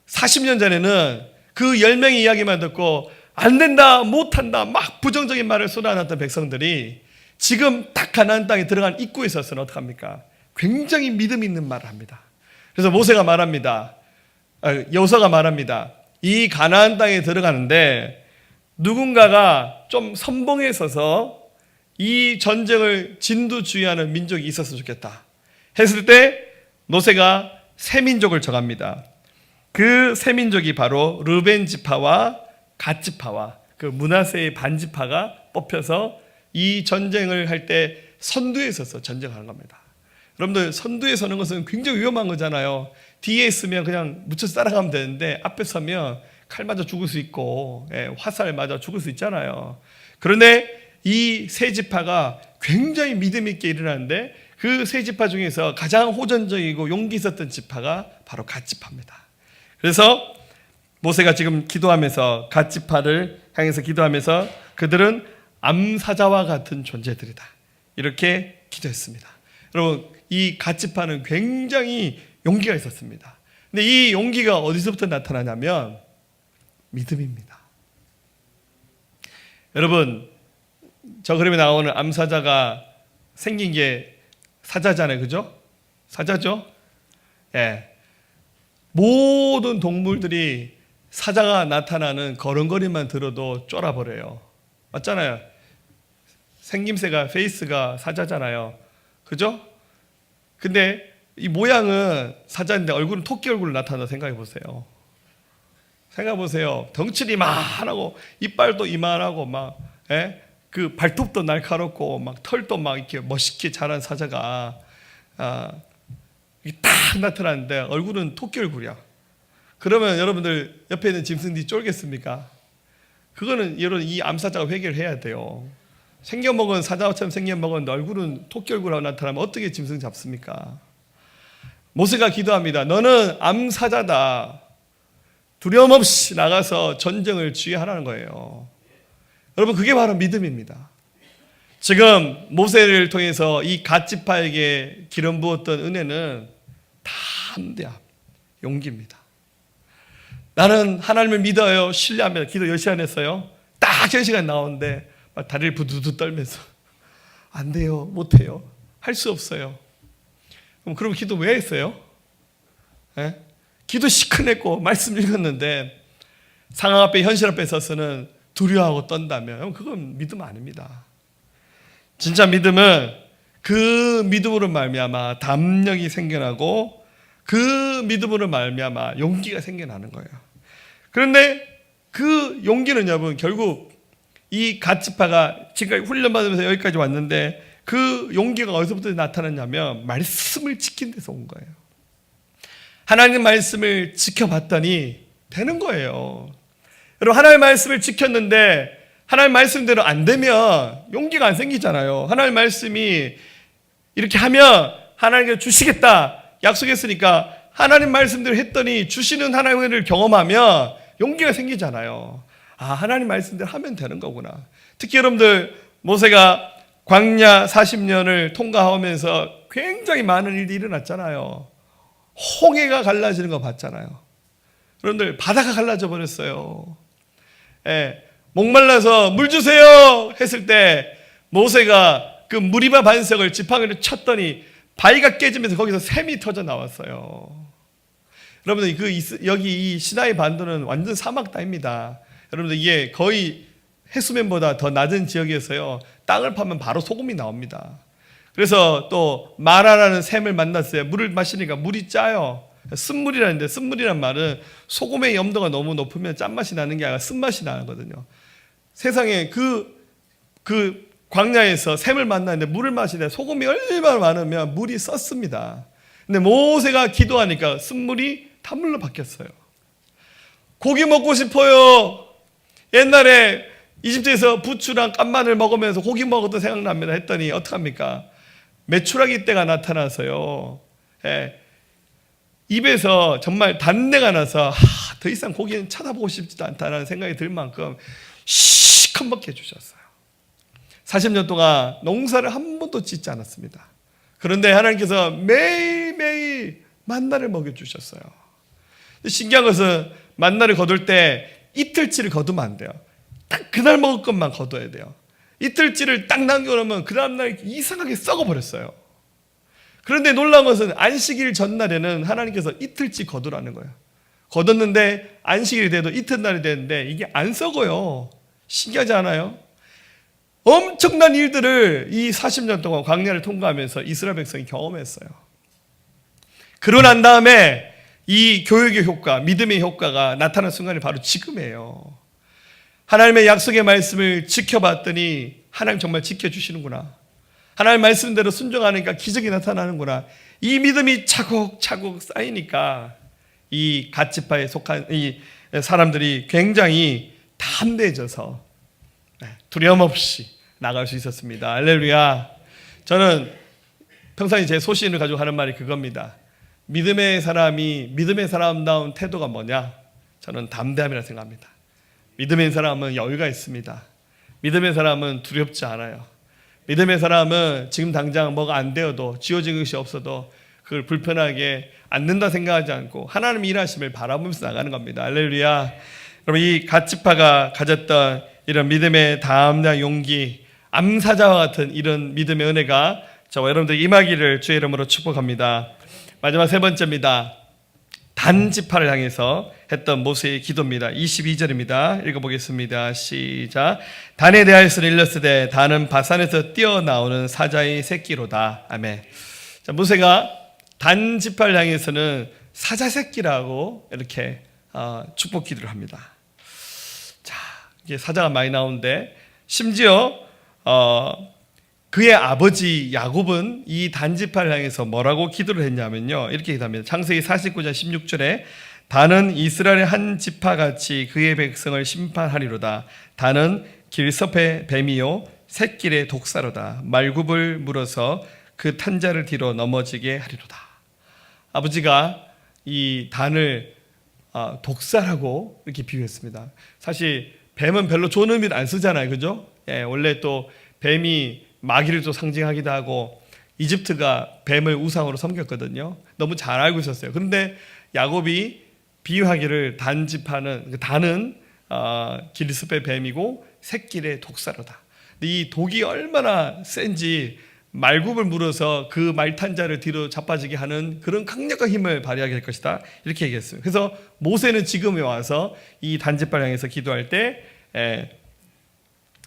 40년 전에는 그 10명의 이야기만 듣고 안 된다, 못한다, 막 부정적인 말을 쏟아놨던 백성들이 지금 딱 가나안 땅에 들어간 입구에 있어서는 어떡합니까? 굉장히 믿음 있는 말을 합니다. 그래서 모세가 말합니다. 여호수아가 말합니다. 이 가나안 땅에 들어가는데 누군가가 좀 선봉에 서서 이 전쟁을 진두지휘하는 민족이 있었으면 좋겠다 했을 때 모세가 세 민족을 정합니다. 그 세 민족이 바로 르벤 지파와 갓 지파와 그 므낫세의 반 지파가 뽑혀서 이 전쟁을 할 때 선두에 서서 전쟁하는 겁니다. 여러분들, 선두에 서는 것은 굉장히 위험한 거잖아요. 뒤에 있으면 그냥 묻혀서 따라가면 되는데 앞에 서면 칼 맞아 죽을 수 있고 화살 맞아 죽을 수 있잖아요. 그런데 이 세 지파가 굉장히 믿음 있게 일어나는데 그 세 지파 중에서 가장 호전적이고 용기 있었던 지파가 바로 갓 지파입니다. 그래서 모세가 지금 기도하면서 갓 지파를 향해서 기도하면서 그들은 암사자와 같은 존재들이다 이렇게 기도했습니다. 여러분, 이 갓 지파는 굉장히 용기가 있었습니다. 근데 이 용기가 어디서부터 나타나냐면 믿음입니다. 여러분, 저 그림에 나오는 암사자가 생긴 게 사자잖아요, 그죠? 사자죠? 예. 모든 동물들이 사자가 나타나는 걸음걸이만 들어도 쫄아버려요. 맞잖아요. 생김새가, 페이스가 사자잖아요, 그죠? 근데 이 모양은 사자인데 얼굴은 토끼 얼굴로 나타난다 생각해 보세요. 생각해 보세요. 덩치도 이만하고 이빨도 이만하고 막 그 발톱도 날카롭고 막 털도 막 이렇게 멋있게 자란 사자가 딱 나타나는데 얼굴은 토끼 얼굴이야. 그러면 여러분들 옆에 있는 짐승들이 쫄겠습니까? 그거는 여러분 이 암사자가 회개해야 돼요. 생겨먹은 사자처럼 생겨먹었는데 얼굴은 토끼 얼굴하고 나타나면 어떻게 짐승 잡습니까? 모세가 기도합니다. 너는 암사자다. 두려움 없이 나가서 전쟁을 지휘하라는 거예요. 여러분, 그게 바로 믿음입니다. 지금 모세를 통해서 이 갓 지파에게 기름 부었던 은혜는 담대함, 용기입니다. 나는 하나님을 믿어요, 신뢰합니다. 기도 10시간 했어요. 딱 10시간 나오는데 막 다리를 부두두 떨면서 안 돼요, 못해요, 할 수 없어요. 그럼 기도 왜 했어요? 기도 시큰했고 말씀 읽었는데 상황 앞에, 현실 앞에 서서는 두려워하고 떤다면 그건 믿음 아닙니다. 진짜 믿음은 그 믿음으로 말미암아 담력이 생겨나고 그 믿음으로 말미암아 용기가 생겨나는 거예요. 그런데 그 용기는 여러분 결국 이 갓 지파가 지금까지 훈련받으면서 여기까지 왔는데 그 용기가 어디서부터 나타났냐면 말씀을 지킨 데서 온 거예요. 하나님 말씀을 지켜봤더니 되는 거예요. 여러분, 하나님의 말씀을 지켰는데 하나님 말씀대로 안 되면 용기가 안 생기잖아요. 하나님 말씀이 이렇게 하면 하나님께서 주시겠다 약속했으니까 하나님 말씀대로 했더니 주시는 하나님을 경험하면 용기가 생기잖아요. 하나님 말씀대로 하면 되는 거구나. 특히 여러분들, 모세가 광야 40년을 통과하면서 굉장히 많은 일이 일어났잖아요. 홍해가 갈라지는 거 봤잖아요. 여러분들, 바다가 갈라져 버렸어요. 목말라서 물 주세요 했을 때 모세가 그 무리바 반석을 지팡이로 쳤더니 바위가 깨지면서 거기서 샘이 터져 나왔어요. 여러분들, 여기 이 시나이 반도는 완전 사막 땅입니다. 여러분들, 이게 거의 해수면보다 더 낮은 지역에서요, 땅을 파면 바로 소금이 나옵니다. 그래서 또 마라라는 샘을 만났어요. 물을 마시니까 물이 짜요. 쓴물이라는데, 쓴물이란 말은 소금의 염도가 너무 높으면 짠맛이 나는 게 아니라 쓴맛이 나거든요. 세상에 그 광야에서 샘을 만났는데 물을 마시는데 소금이 얼마나 많으면 물이 썼습니다. 근데 모세가 기도하니까 쓴물이 탄물로 바뀌었어요. 고기 먹고 싶어요. 옛날에 이집트에서 부추랑 깐마늘 먹으면서 고기 먹어도 생각납니다 했더니 어떡합니까? 메추라기 떼가 나타나서요, 입에서 정말 단내가 나서 더 이상 고기는 쳐다보고 싶지도 않다는 생각이 들 만큼 시커멓게 해주셨어요. 40년 동안 농사를 한 번도 짓지 않았습니다. 그런데 하나님께서 매일매일 만나를 먹여주셨어요. 신기한 것은 만나를 거둘 때 이틀치를 거두면 안 돼요. 딱 그날 먹을 것만 거둬야 돼요. 이틀치를 딱 남겨놓으면 그 다음날 이상하게 썩어버렸어요. 그런데 놀라운 것은 안식일 전날에는 하나님께서 이틀치 거두라는 거예요. 거뒀는데 안식일이 돼도 이튿날이 되는데 이게 안 썩어요. 신기하지 않아요? 엄청난 일들을 이 40년 동안 광야를 통과하면서 이스라엘 백성이 경험했어요. 그러고 난 다음에 이 교육의 효과, 믿음의 효과가 나타난 순간이 바로 지금이에요. 하나님의 약속의 말씀을 지켜봤더니 하나님 정말 지켜주시는구나. 하나님 말씀대로 순종하니까 기적이 나타나는구나. 이 믿음이 차곡차곡 쌓이니까 이 갓지파에 속한 이 사람들이 굉장히 담대해져서 두려움 없이 나갈 수 있었습니다. 할렐루야. 저는 평상시 제 소신을 가지고 하는 말이 그겁니다. 믿음의 사람다운 태도가 뭐냐? 저는 담대함이라 생각합니다. 믿음의 사람은 여유가 있습니다. 믿음의 사람은 두렵지 않아요. 믿음의 사람은 지금 당장 뭐가 안 되어도 지어진 것이 없어도 그걸 불편하게 않는다 생각하지 않고 하나님 일하심을 바라보면서 나가는 겁니다. 할렐루야. 여러분, 이 갓지파가 가졌던 이런 믿음의 담대한 용기, 암사자와 같은 이런 믿음의 은혜가 저와 여러분들 임하기를 주의 이름으로 축복합니다. 마지막 세 번째입니다. 단지파를 향해서 했던 모세의 기도입니다. 22절입니다. 읽어보겠습니다. 시작. 단에 대하여서는 일렀으되 단은 바산에서 뛰어나오는 사자의 새끼로다. 아멘. 자, 모세가 단지파를 향해서는 사자 새끼라고 이렇게 축복 기도를 합니다. 자, 이게 사자가 많이 나오는데 심지어 그의 아버지 야곱은 이 단지파를 향해서 뭐라고 기도를 했냐면요, 이렇게 기도합니다. 창세기 49장 16절에 단은 이스라엘의 한 지파같이 그의 백성을 심판하리로다. 단은 길섭의 뱀이요 샛길의 독사로다. 말굽을 물어서 그 탄자를 뒤로 넘어지게 하리로다. 아버지가 이 단을 독사라고 이렇게 비유했습니다. 사실 뱀은 별로 좋은 의미를 안 쓰잖아요, 그죠? 예, 원래 또 뱀이 마귀를 또 상징하기도 하고 이집트가 뱀을 우상으로 섬겼거든요. 너무 잘 알고 있었어요. 그런데 야곱이 비유하기를 단은 길습의 뱀이고 샛길의 독사로다. 이 독이 얼마나 센지 말굽을 물어서 그 말탄자를 뒤로 자빠지게 하는 그런 강력한 힘을 발휘하게 될 것이다. 이렇게 얘기했어요. 그래서 모세는 지금에 와서 이 단지파를 향해서 기도할 때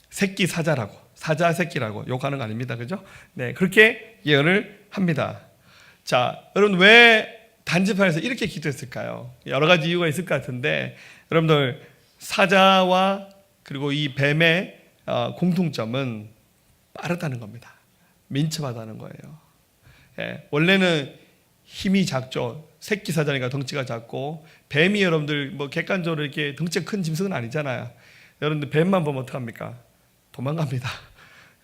새끼 사자라고, 사자 새끼라고 욕하는 거 아닙니다. 그죠? 네, 그렇게 예언을 합니다. 자, 여러분 왜 단지파에서 이렇게 기도했을까요? 여러 가지 이유가 있을 것 같은데 여러분들 사자와 그리고 이 뱀의 공통점은 빠르다는 겁니다. 민첩하다는 거예요. 예, 원래는 힘이 작죠. 새끼 사자니까 덩치가 작고 뱀이 여러분들 뭐 객관적으로 이렇게 덩치가 큰 짐승은 아니잖아요. 여러분들 뱀만 보면 어떡합니까? 도망갑니다.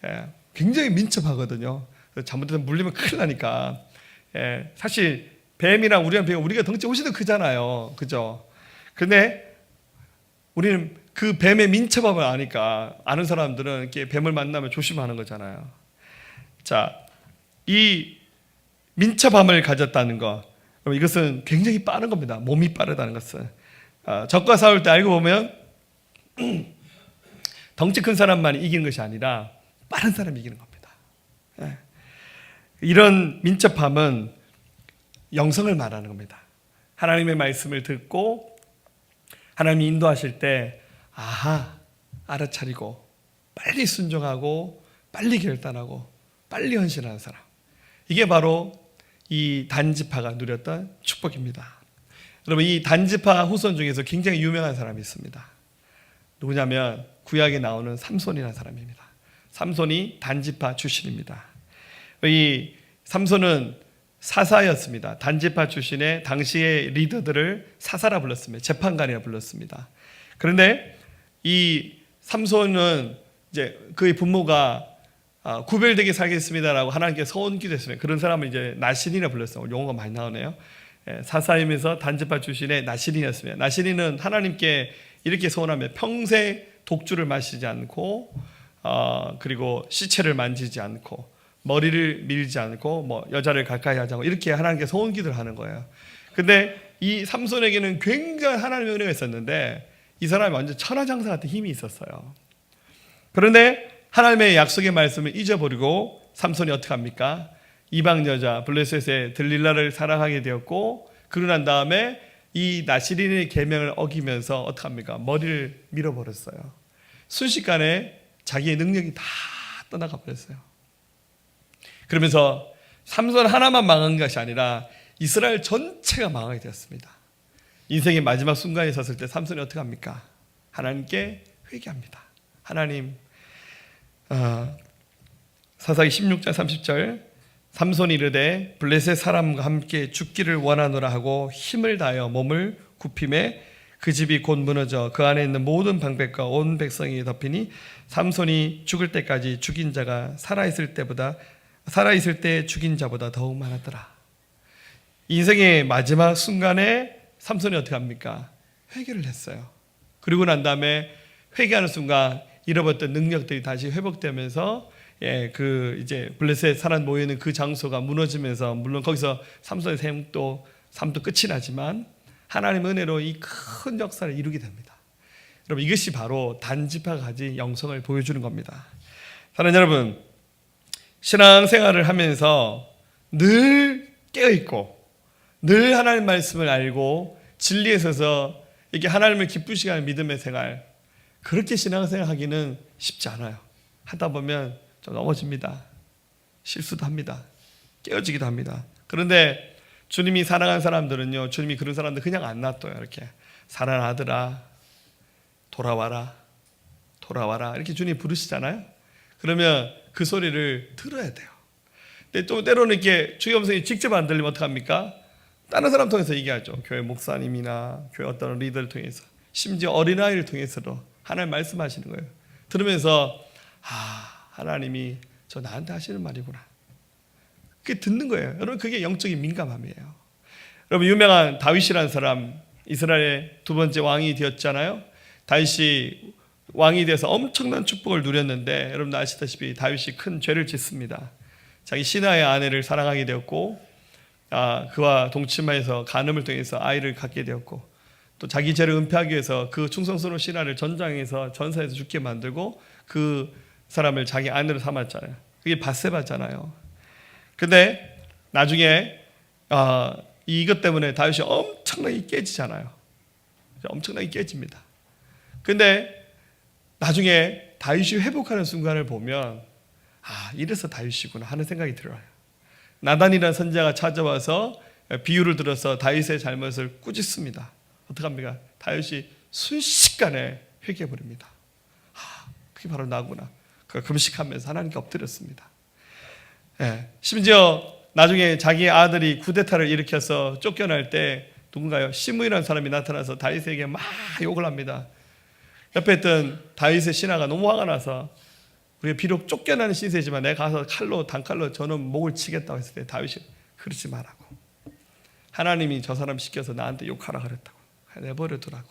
예, 굉장히 민첩하거든요. 잘못해서 물리면 큰일 나니까. 예, 사실 뱀이랑 우리랑 비교하면 우리가 덩치 훨씬 더 크잖아요. 그죠? 근데 우리는 그 뱀의 민첩함을 아니까 아는 사람들은 이렇게 뱀을 만나면 조심하는 거잖아요. 자, 이 민첩함을 가졌다는 거, 이것은 굉장히 빠른 겁니다. 몸이 빠르다는 것은. 적과 싸울 때 알고 보면 덩치 큰 사람만 이기는 것이 아니라 빠른 사람이 이기는 겁니다. 예. 이런 민첩함은 영성을 말하는 겁니다. 하나님의 말씀을 듣고 하나님이 인도하실 때 알아차리고 빨리 순종하고 빨리 결단하고 빨리 헌신하는 사람, 이게 바로 이 단지파가 누렸던 축복입니다. 여러분, 이 단지파 후손 중에서 굉장히 유명한 사람이 있습니다. 누구냐면 구약에 나오는 삼손이라는 사람입니다. 삼손이 단지파 출신입니다. 이 삼손은 사사였습니다. 단지파 출신의 당시의 리더들을 사사라 불렀습니다. 재판관이라 불렀습니다. 그런데 이 삼손은 이제 그의 부모가 구별되게 살겠습니다라고 하나님께 서원 기도했습니다. 그런 사람을 이제 나신이라 불렀어요. 용어가 많이 나오네요. 사사임에서 단지파 출신의 나신이었습니다. 나신이는 하나님께 이렇게 소원하며 평생 독주를 마시지 않고 그리고 시체를 만지지 않고 머리를 밀지 않고 뭐 여자를 가까이 하지 않고 이렇게 하나님께 소원 기도를 하는 거예요. 근데 이 삼손에게는 굉장히 하나님의 은혜가 있었는데 이 사람이 완전 천하장사 같은 힘이 있었어요. 그런데 하나님의 약속의 말씀을 잊어버리고 삼손이 어떻게 합니까? 이방 여자 블레셋의 들릴라를 사랑하게 되었고, 그러고 난 다음에 이 나시린의 계명을 어기면서 어떻게 합니까? 머리를 밀어버렸어요. 순식간에 자기의 능력이 다 떠나가 버렸어요. 그러면서 삼손 하나만 망한 것이 아니라 이스라엘 전체가 망하게 되었습니다. 인생의 마지막 순간에 섰을 때 삼손이 어떻게 합니까? 하나님께 회개합니다. 하나님, 사사기 16장 30절, 삼손이 이르되 블레셋 사람과 함께 죽기를 원하노라 하고 힘을 다하여 몸을 굽힘에 그 집이 곧 무너져 그 안에 있는 모든 방백과 온 백성이 덮이니 삼손이 죽을 때까지 죽인 자가 살아있을 때 죽인 자보다 더욱 많았더라. 인생의 마지막 순간에 삼손이 어떻게 합니까? 회개를 했어요. 그리고 난 다음에 회개하는 순간 잃어버렸던 능력들이 다시 회복되면서 이제 블레셋 사람 모여 있는 그 장소가 무너지면서, 물론 거기서 삼손의 삶도 끝이 나지만 하나님의 은혜로 이 큰 역사를 이루게 됩니다. 여러분, 이것이 바로 단지파가 가진 영성을 보여주는 겁니다. 사랑하는 여러분, 신앙생활을 하면서 늘 깨어있고 늘 하나님 말씀을 알고 진리에 서서 이렇게 하나님을 기쁘시게 하는 믿음의 생활, 그렇게 신앙생활 하기는 쉽지 않아요. 하다 보면 좀 넘어집니다. 실수도 합니다. 깨어지기도 합니다. 그런데 주님이 사랑하는 사람들은요, 주님이 그런 사람들 그냥 안 놔둬요. 이렇게 사랑하는 아들아 돌아와라 돌아와라 이렇게 주님이 부르시잖아요. 그러면 그 소리를 들어야 돼요. 근데 또 때로는 이렇게 주의 음성이 직접 안 들리면 어떡합니까? 다른 사람 통해서 얘기하죠. 교회 목사님이나 교회 어떤 리더를 통해서, 심지어 어린아이를 통해서도 하나님 말씀하시는 거예요. 들으면서 하나님이 저 나한테 하시는 말이구나. 그게 듣는 거예요. 여러분, 그게 영적인 민감함이에요. 여러분, 유명한 다윗이라는 사람, 이스라엘의 두 번째 왕이 되었잖아요. 다윗이 왕이 돼서 엄청난 축복을 누렸는데, 여러분 아시다시피 다윗이 큰 죄를 짓습니다. 자기 신하의 아내를 사랑하게 되었고, 그와 동침하여서 간음을 통해서 아이를 갖게 되었고, 또 자기 죄를 은폐하기 위해서 그 충성스러운 신하를 전장에서 전사해서 죽게 만들고 그 사람을 자기 아내로 삼았잖아요. 그게 밧세바잖아요. 근데 나중에 이것 때문에 다윗이 엄청나게 깨지잖아요. 엄청나게 깨집니다. 근데 나중에 다윗이 회복하는 순간을 보면 이래서 다윗이구나 하는 생각이 들어요. 나단이라는 선지자가 찾아와서 비유를 들어서 다윗의 잘못을 꾸짖습니다. 어떡합니까? 다윗이 순식간에 회개해버립니다. 그게 바로 나구나. 금식하면서 하나님께 엎드렸습니다. 심지어 나중에 자기 아들이 쿠데타를 일으켜서 쫓겨날 때 누군가요? 시므이라는 사람이 나타나서 다윗에게 막 욕을 합니다. 옆에 있던 다윗의 신하가 너무 화가 나서, 우리가 비록 쫓겨나는 신세지만 내가 가서 단칼로 저는 목을 치겠다고 했을 때 다윗이 그러지 말라고, 하나님이 저 사람 시켜서 나한테 욕하라 그랬다고, 내버려 두라고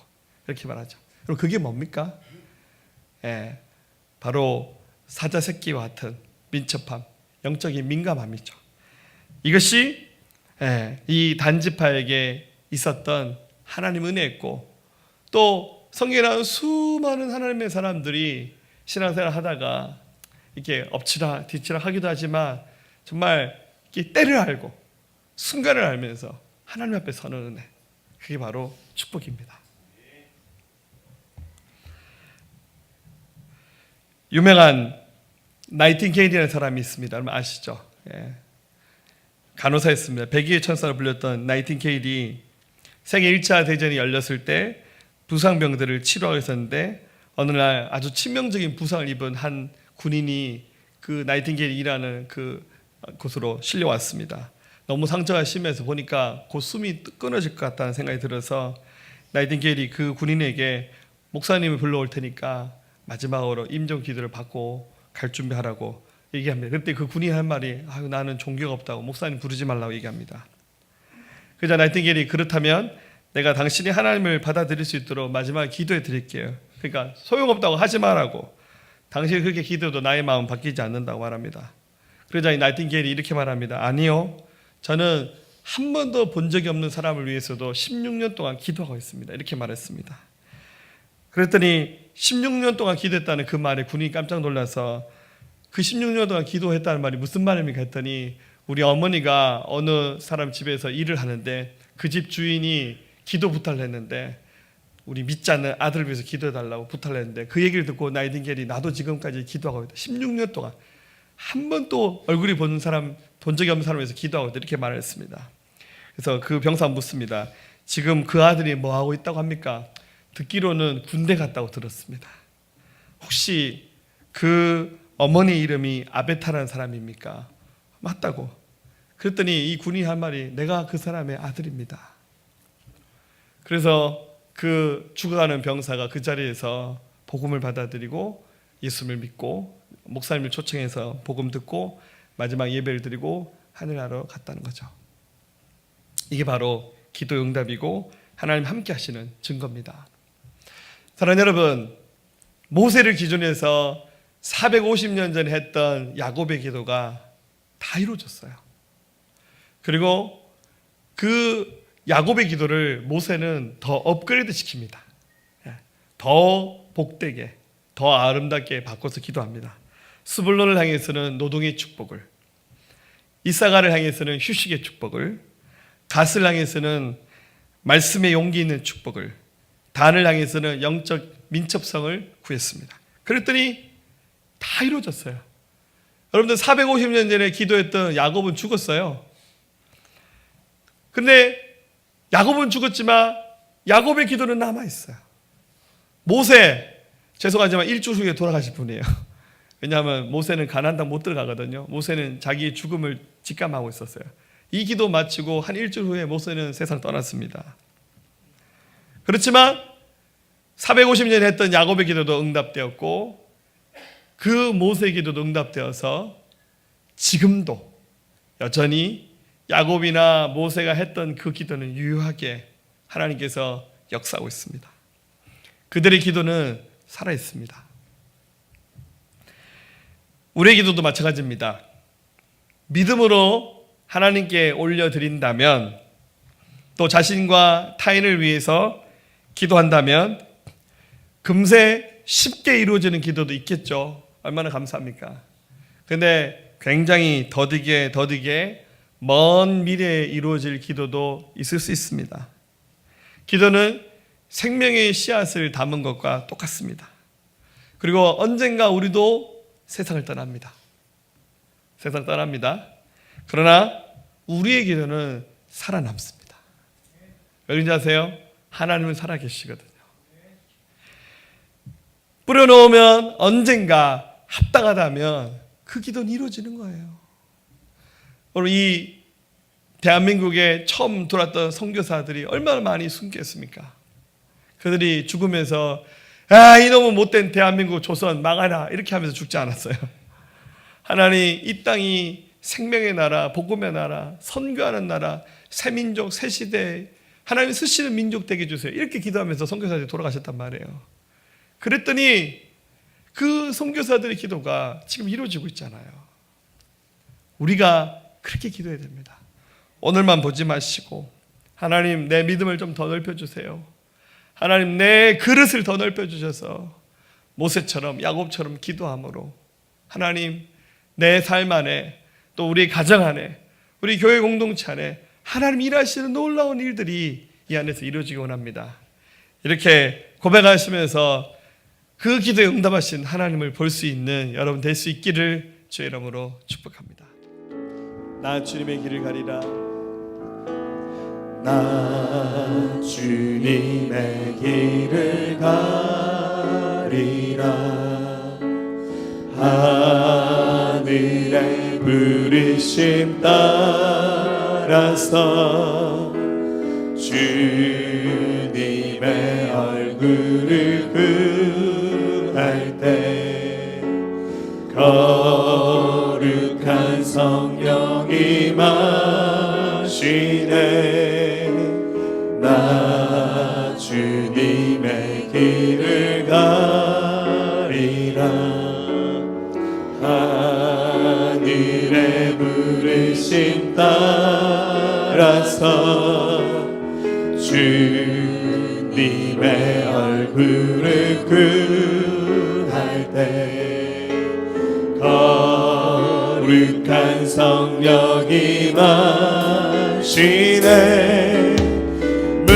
이렇게 말하죠. 그럼 그게 뭡니까? 바로 사자 새끼와 같은 민첩함, 영적인 민감함이죠. 이것이 이 단지파에게 있었던 하나님 은혜였고, 또 성경에 나온 수많은 하나님의 사람들이 신앙생활 하다가 이렇게 엎치락 뒤치락 하기도 하지만 정말 이렇게 때를 알고 순간을 알면서 하나님 앞에 서는 은혜, 그게 바로 축복입니다. 유명한 나이팅게일이라는 사람이 있습니다. 여러분 아시죠? 간호사였습니다. 백의의 천사로 불렸던 나이팅게일이 세계 1차 대전이 열렸을 때 부상병들을 치료하고 있었는데, 어느 날 아주 치명적인 부상을 입은 한 군인이 그 나이팅게일이 일하는 그 곳으로 실려왔습니다. 너무 상처가 심해서 보니까 곧 숨이 끊어질 것 같다는 생각이 들어서 나이팅게일이 그 군인에게 목사님을 불러올 테니까 마지막으로 임종 기도를 받고 갈 준비하라고 얘기합니다. 그때 그 군인이 한 말이 나는 종교가 없다고, 목사님 부르지 말라고 얘기합니다. 그러자 나이팅게일이 그렇다면 내가 당신이 하나님을 받아들일 수 있도록 마지막에 기도해 드릴게요. 그러니까 소용없다고 하지 말라고, 당신이 그렇게 기도해도 나의 마음 바뀌지 않는다고 말합니다. 그러자 이 나이팅게일이 이렇게 말합니다. 아니요, 저는 한 번도 본 적이 없는 사람을 위해서도 16년 동안 기도하고 있습니다. 이렇게 말했습니다. 그랬더니 16년 동안 기도했다는 그 말에 군인이 깜짝 놀라서, 그 16년 동안 기도했다는 말이 무슨 말입니까 했더니, 우리 어머니가 어느 사람 집에서 일을 하는데 그 집 주인이 기도 부탁을 했는데 우리 믿지 않는 아들을 위해서 기도해달라고 부탁을 했는데 그 얘기를 듣고 나이팅게일이 나도 지금까지 기도하고 있다. 16년 동안 한 번도 얼굴이 본 적이 없는 사람을 위해서 기도하고 있다. 이렇게 말을 했습니다. 그래서 그 병사가 묻습니다. 지금 그 아들이 뭐 하고 있다고 합니까? 듣기로는 군대 갔다고 들었습니다. 혹시 그 어머니 이름이 아베타라는 사람입니까? 맞다고. 그랬더니 이 군인이 한 말이 내가 그 사람의 아들입니다. 그래서 그 죽어가는 병사가 그 자리에서 복음을 받아들이고 예수를 믿고 목사님을 초청해서 복음 듣고 마지막 예배를 드리고 하늘나라로 갔다는 거죠. 이게 바로 기도 응답이고 하나님 함께 하시는 증거입니다. 사랑하는 여러분, 모세를 기준으로 해서 450년 전에 했던 야곱의 기도가 다 이루어졌어요. 그리고 그 야곱의 기도를 모세는 더 업그레이드 시킵니다. 더 복되게, 더 아름답게 바꿔서 기도합니다. 스불론을 향해서는 노동의 축복을, 이사가를 향해서는 휴식의 축복을, 갓을 향해서는 말씀의 용기 있는 축복을, 단을 향해서는 영적 민첩성을 구했습니다. 그랬더니 다 이루어졌어요. 여러분들 450년 전에 기도했던 야곱은 죽었어요. 근데 야곱은 죽었지만 야곱의 기도는 남아있어요. 모세, 죄송하지만 일주일 후에 돌아가실 분이에요. 왜냐하면 모세는 가나안 땅 못 들어가거든요. 모세는 자기의 죽음을 직감하고 있었어요. 이 기도 마치고 한 일주일 후에 모세는 세상 떠났습니다. 그렇지만 450년 했던 야곱의 기도도 응답되었고 그 모세의 기도도 응답되어서 지금도 여전히 야곱이나 모세가 했던 그 기도는 유효하게 하나님께서 역사하고 있습니다. 그들의 기도는 살아있습니다. 우리의 기도도 마찬가지입니다. 믿음으로 하나님께 올려드린다면, 또 자신과 타인을 위해서 기도한다면 금세 쉽게 이루어지는 기도도 있겠죠. 얼마나 감사합니까? 근데 굉장히 더디게 먼 미래에 이루어질 기도도 있을 수 있습니다. 기도는 생명의 씨앗을 담은 것과 똑같습니다. 그리고 언젠가 우리도 세상을 떠납니다. 세상 떠납니다. 그러나 우리의 기도는 살아남습니다. 왜 그런지 아세요? 하나님은 살아계시거든요. 뿌려놓으면 언젠가 합당하다면 그 기도는 이루어지는 거예요. 오늘 이 대한민국에 처음 들어왔던 선교사들이 얼마나 많이 순교했습니까? 그들이 죽으면서 이놈은 못된 대한민국 조선 망하라 이렇게 하면서 죽지 않았어요. 하나님, 이 땅이 생명의 나라, 복음의 나라, 선교하는 나라, 새 민족, 새 시대, 하나님 쓰시는 민족 되게 해주세요. 이렇게 기도하면서 선교사들이 돌아가셨단 말이에요. 그랬더니 그 선교사들의 기도가 지금 이루어지고 있잖아요. 우리가 그렇게 기도해야 됩니다. 오늘만 보지 마시고 하나님, 내 믿음을 좀 더 넓혀주세요. 하나님, 내 그릇을 더 넓혀주셔서 모세처럼 야곱처럼 기도함으로 하나님, 내 삶 안에 또 우리 가정 안에 우리 교회 공동체 안에 하나님 일하시는 놀라운 일들이 이 안에서 이루어지기 원합니다. 이렇게 고백하시면서 그 기도에 응답하신 하나님을 볼 수 있는 여러분 될 수 있기를 주의 이름으로 축복합니다. 나 주님의 길을 가리라. 나 주님의 길을 가리라. 하늘의 부르심 따라서 주님의 얼굴을 구할 때 거룩한 성령이 마시네. 나 주님의 길을 가리라. 하늘의 부르심 따라서 주님의 얼굴을 구할 때 거룩한 성령이 마시네.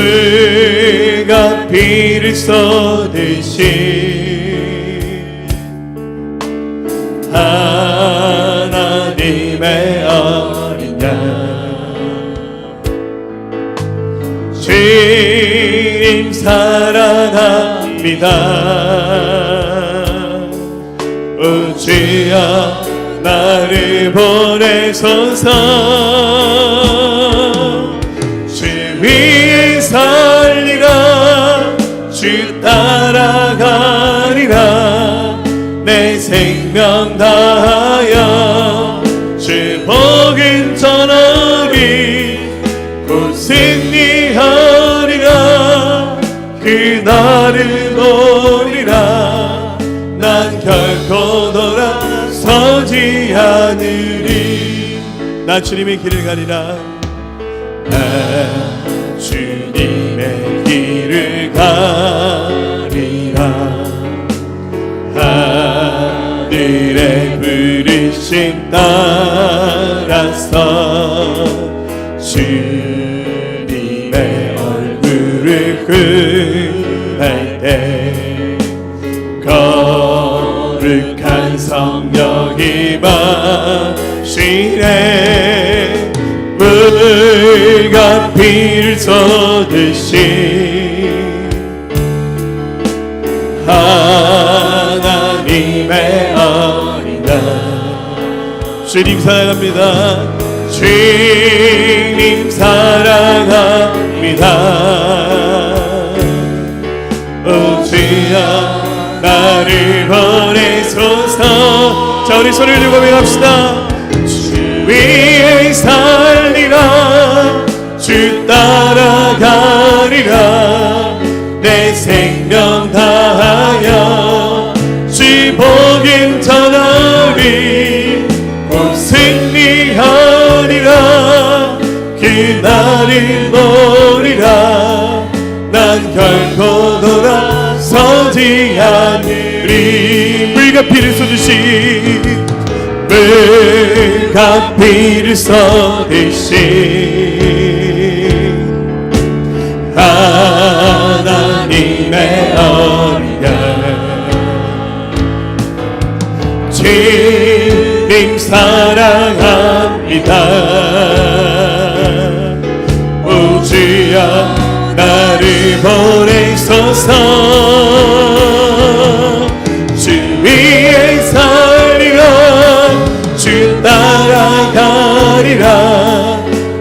물과 피를 쏟으신 하나님의 어린 양 주님 사랑합니다. 오 주여 나를 보내소서. 주 위에 살리라 주 따라가리라 내 생명 다하여 주 복음 전하리 곧 승리하리라 그날을 보리라 난 결코 돌아서지 않으리. 나 주님의 길을 가리라. 나 주님의 길을 가리라. 하늘의 부르심 따라서 주님의 얼굴을 구할 때 거룩한 성령이 마시네. 물과 피를 쏟으신 하나님의 어린 양 주님 사랑합니다. 주님 사랑합니다. 오 주여 나를 보내소서. 자 우리 손을 들고 고백합시다. 주 위에 살리라 주 따라가리라 내 생명 다하여 주 복음 전하리 곧 승리하리라 그날을 보리라 난 결코 돌아서지 않으리. 물과 피를 쏟으신 물과 피를 쏟으신 하나님의 어린 양 주님 사랑합니다. 오 주여 나를 보내소서. 주 위에 살리라 주 따라가리라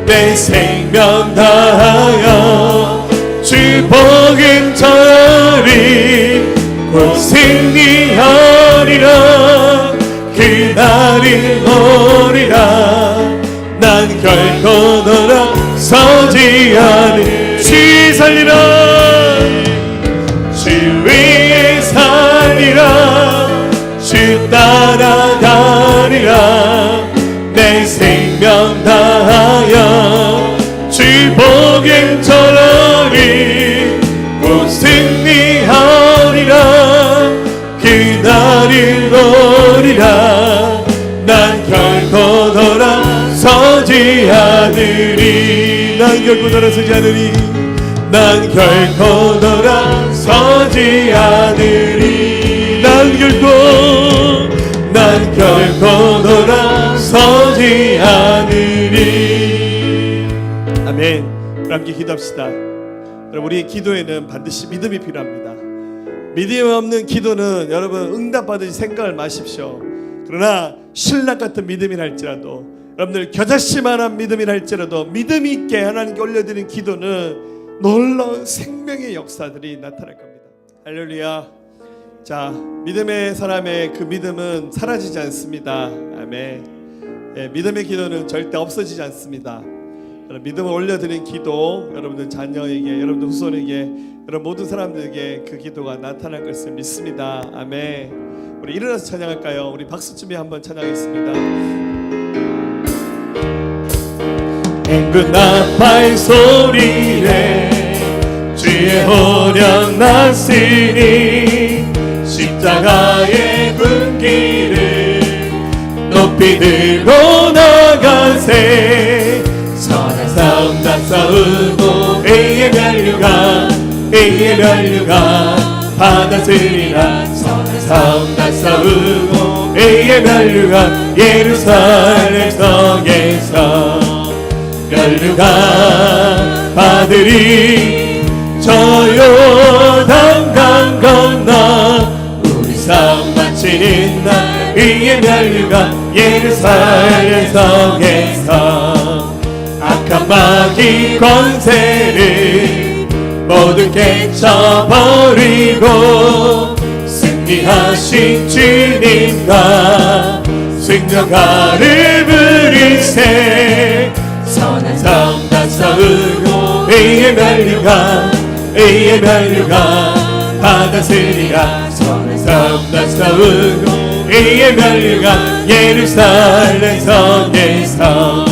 내 생명 다하여 주 복음 전하리 곧 승리하리라 그날을 보리라 난 결코 돌아서지 않을. 주 살리라 주 위에 살리라 주 따라가리라 내 생명 다하여 주 복음 전하리 곧 승리하리라 그날을 보리라 난 결코 돌아서지 않으리. 난 결코 돌아서지 않으리. 난 결코 돌아서지 않으리. 난 결코 돌아서지 않으리. 아멘. 함께 기도합시다. 여러분 우리 기도에는 반드시 믿음이 필요합니다. 믿음 없는 기도는 여러분 응답받으시 생각을 마십시오. 그러나 신락 같은 믿음이라 할지라도 여러분들 겨자씨만한 믿음이라 할지라도 믿음 있게 하나님께 올려드린 기도는 놀라운 생명의 역사들이 나타날 겁니다. 할렐루야. 자, 믿음의 사람의 그 믿음은 사라지지 않습니다. 아멘. 믿음의 기도는 절대 없어지지 않습니다. 믿음을 올려드린 기도 여러분들 자녀에게, 여러분들 후손에게, 여러분 모든 사람들에게 그 기도가 나타날 것을 믿습니다. 아멘. 우리 일어나서 찬양할까요? 우리 박수 준비 한번 찬양하겠습니다. 앵근 나팔 소리에 주의 호령 났으니 십자가의 분기를 높이 들고 나가세. 선한 싸움 다 싸우고 의의 멸 멸류관 A의 멸류관 받아들이라 선한 싸움 다 싸우고 A의 멸류관 예루살렘 성에서 멸류관 받으리 저 요단강 건너 우리 싸움 마치는 날 A의 멸류관 예루살렘 성에서 악한 마귀 권세를 모두 깨쳐버리고 승리하신 주님과 승려가를 부르세 선한 싸움 다 싸우고 A의 멸류관 A의 멸류관 받아쓰리라 선한 싸움 다 싸우고 A의 멸류관 예루살렘 성에서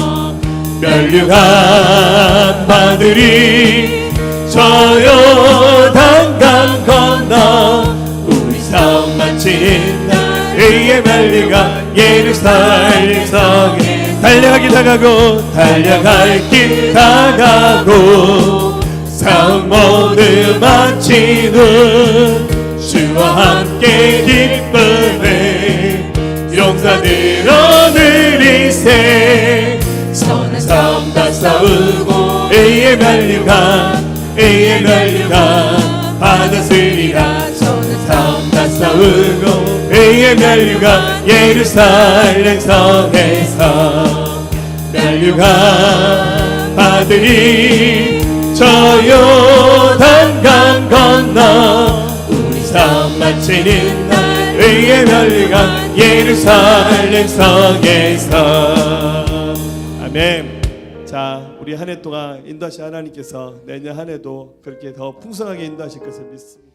멸류관 받으리 저 요단강 건너 우리 싸움 마치는 날 A의 멸류관 예루살렘 성에 달려가기 다가고 달려갈 길 다가고 싸움 모두 마치는 주와 함께 기쁨을 용사들어 누리세 선한 싸움 다 싸우고 A의 멸류관 A의 멸류관 받아쓰리라 선한 싸움 다 싸우고 A의 멸류관 예루살렘 성에서 멸류관 받으리 저 요단강 건너 우리 싸움 마치는 날 A의 멸류관 예루살렘 성에서 아멘. 자, 우리 한 해 동안 인도하신 하나님께서 내년 한 해도 그렇게 더 풍성하게 인도하실 것을 믿습니다.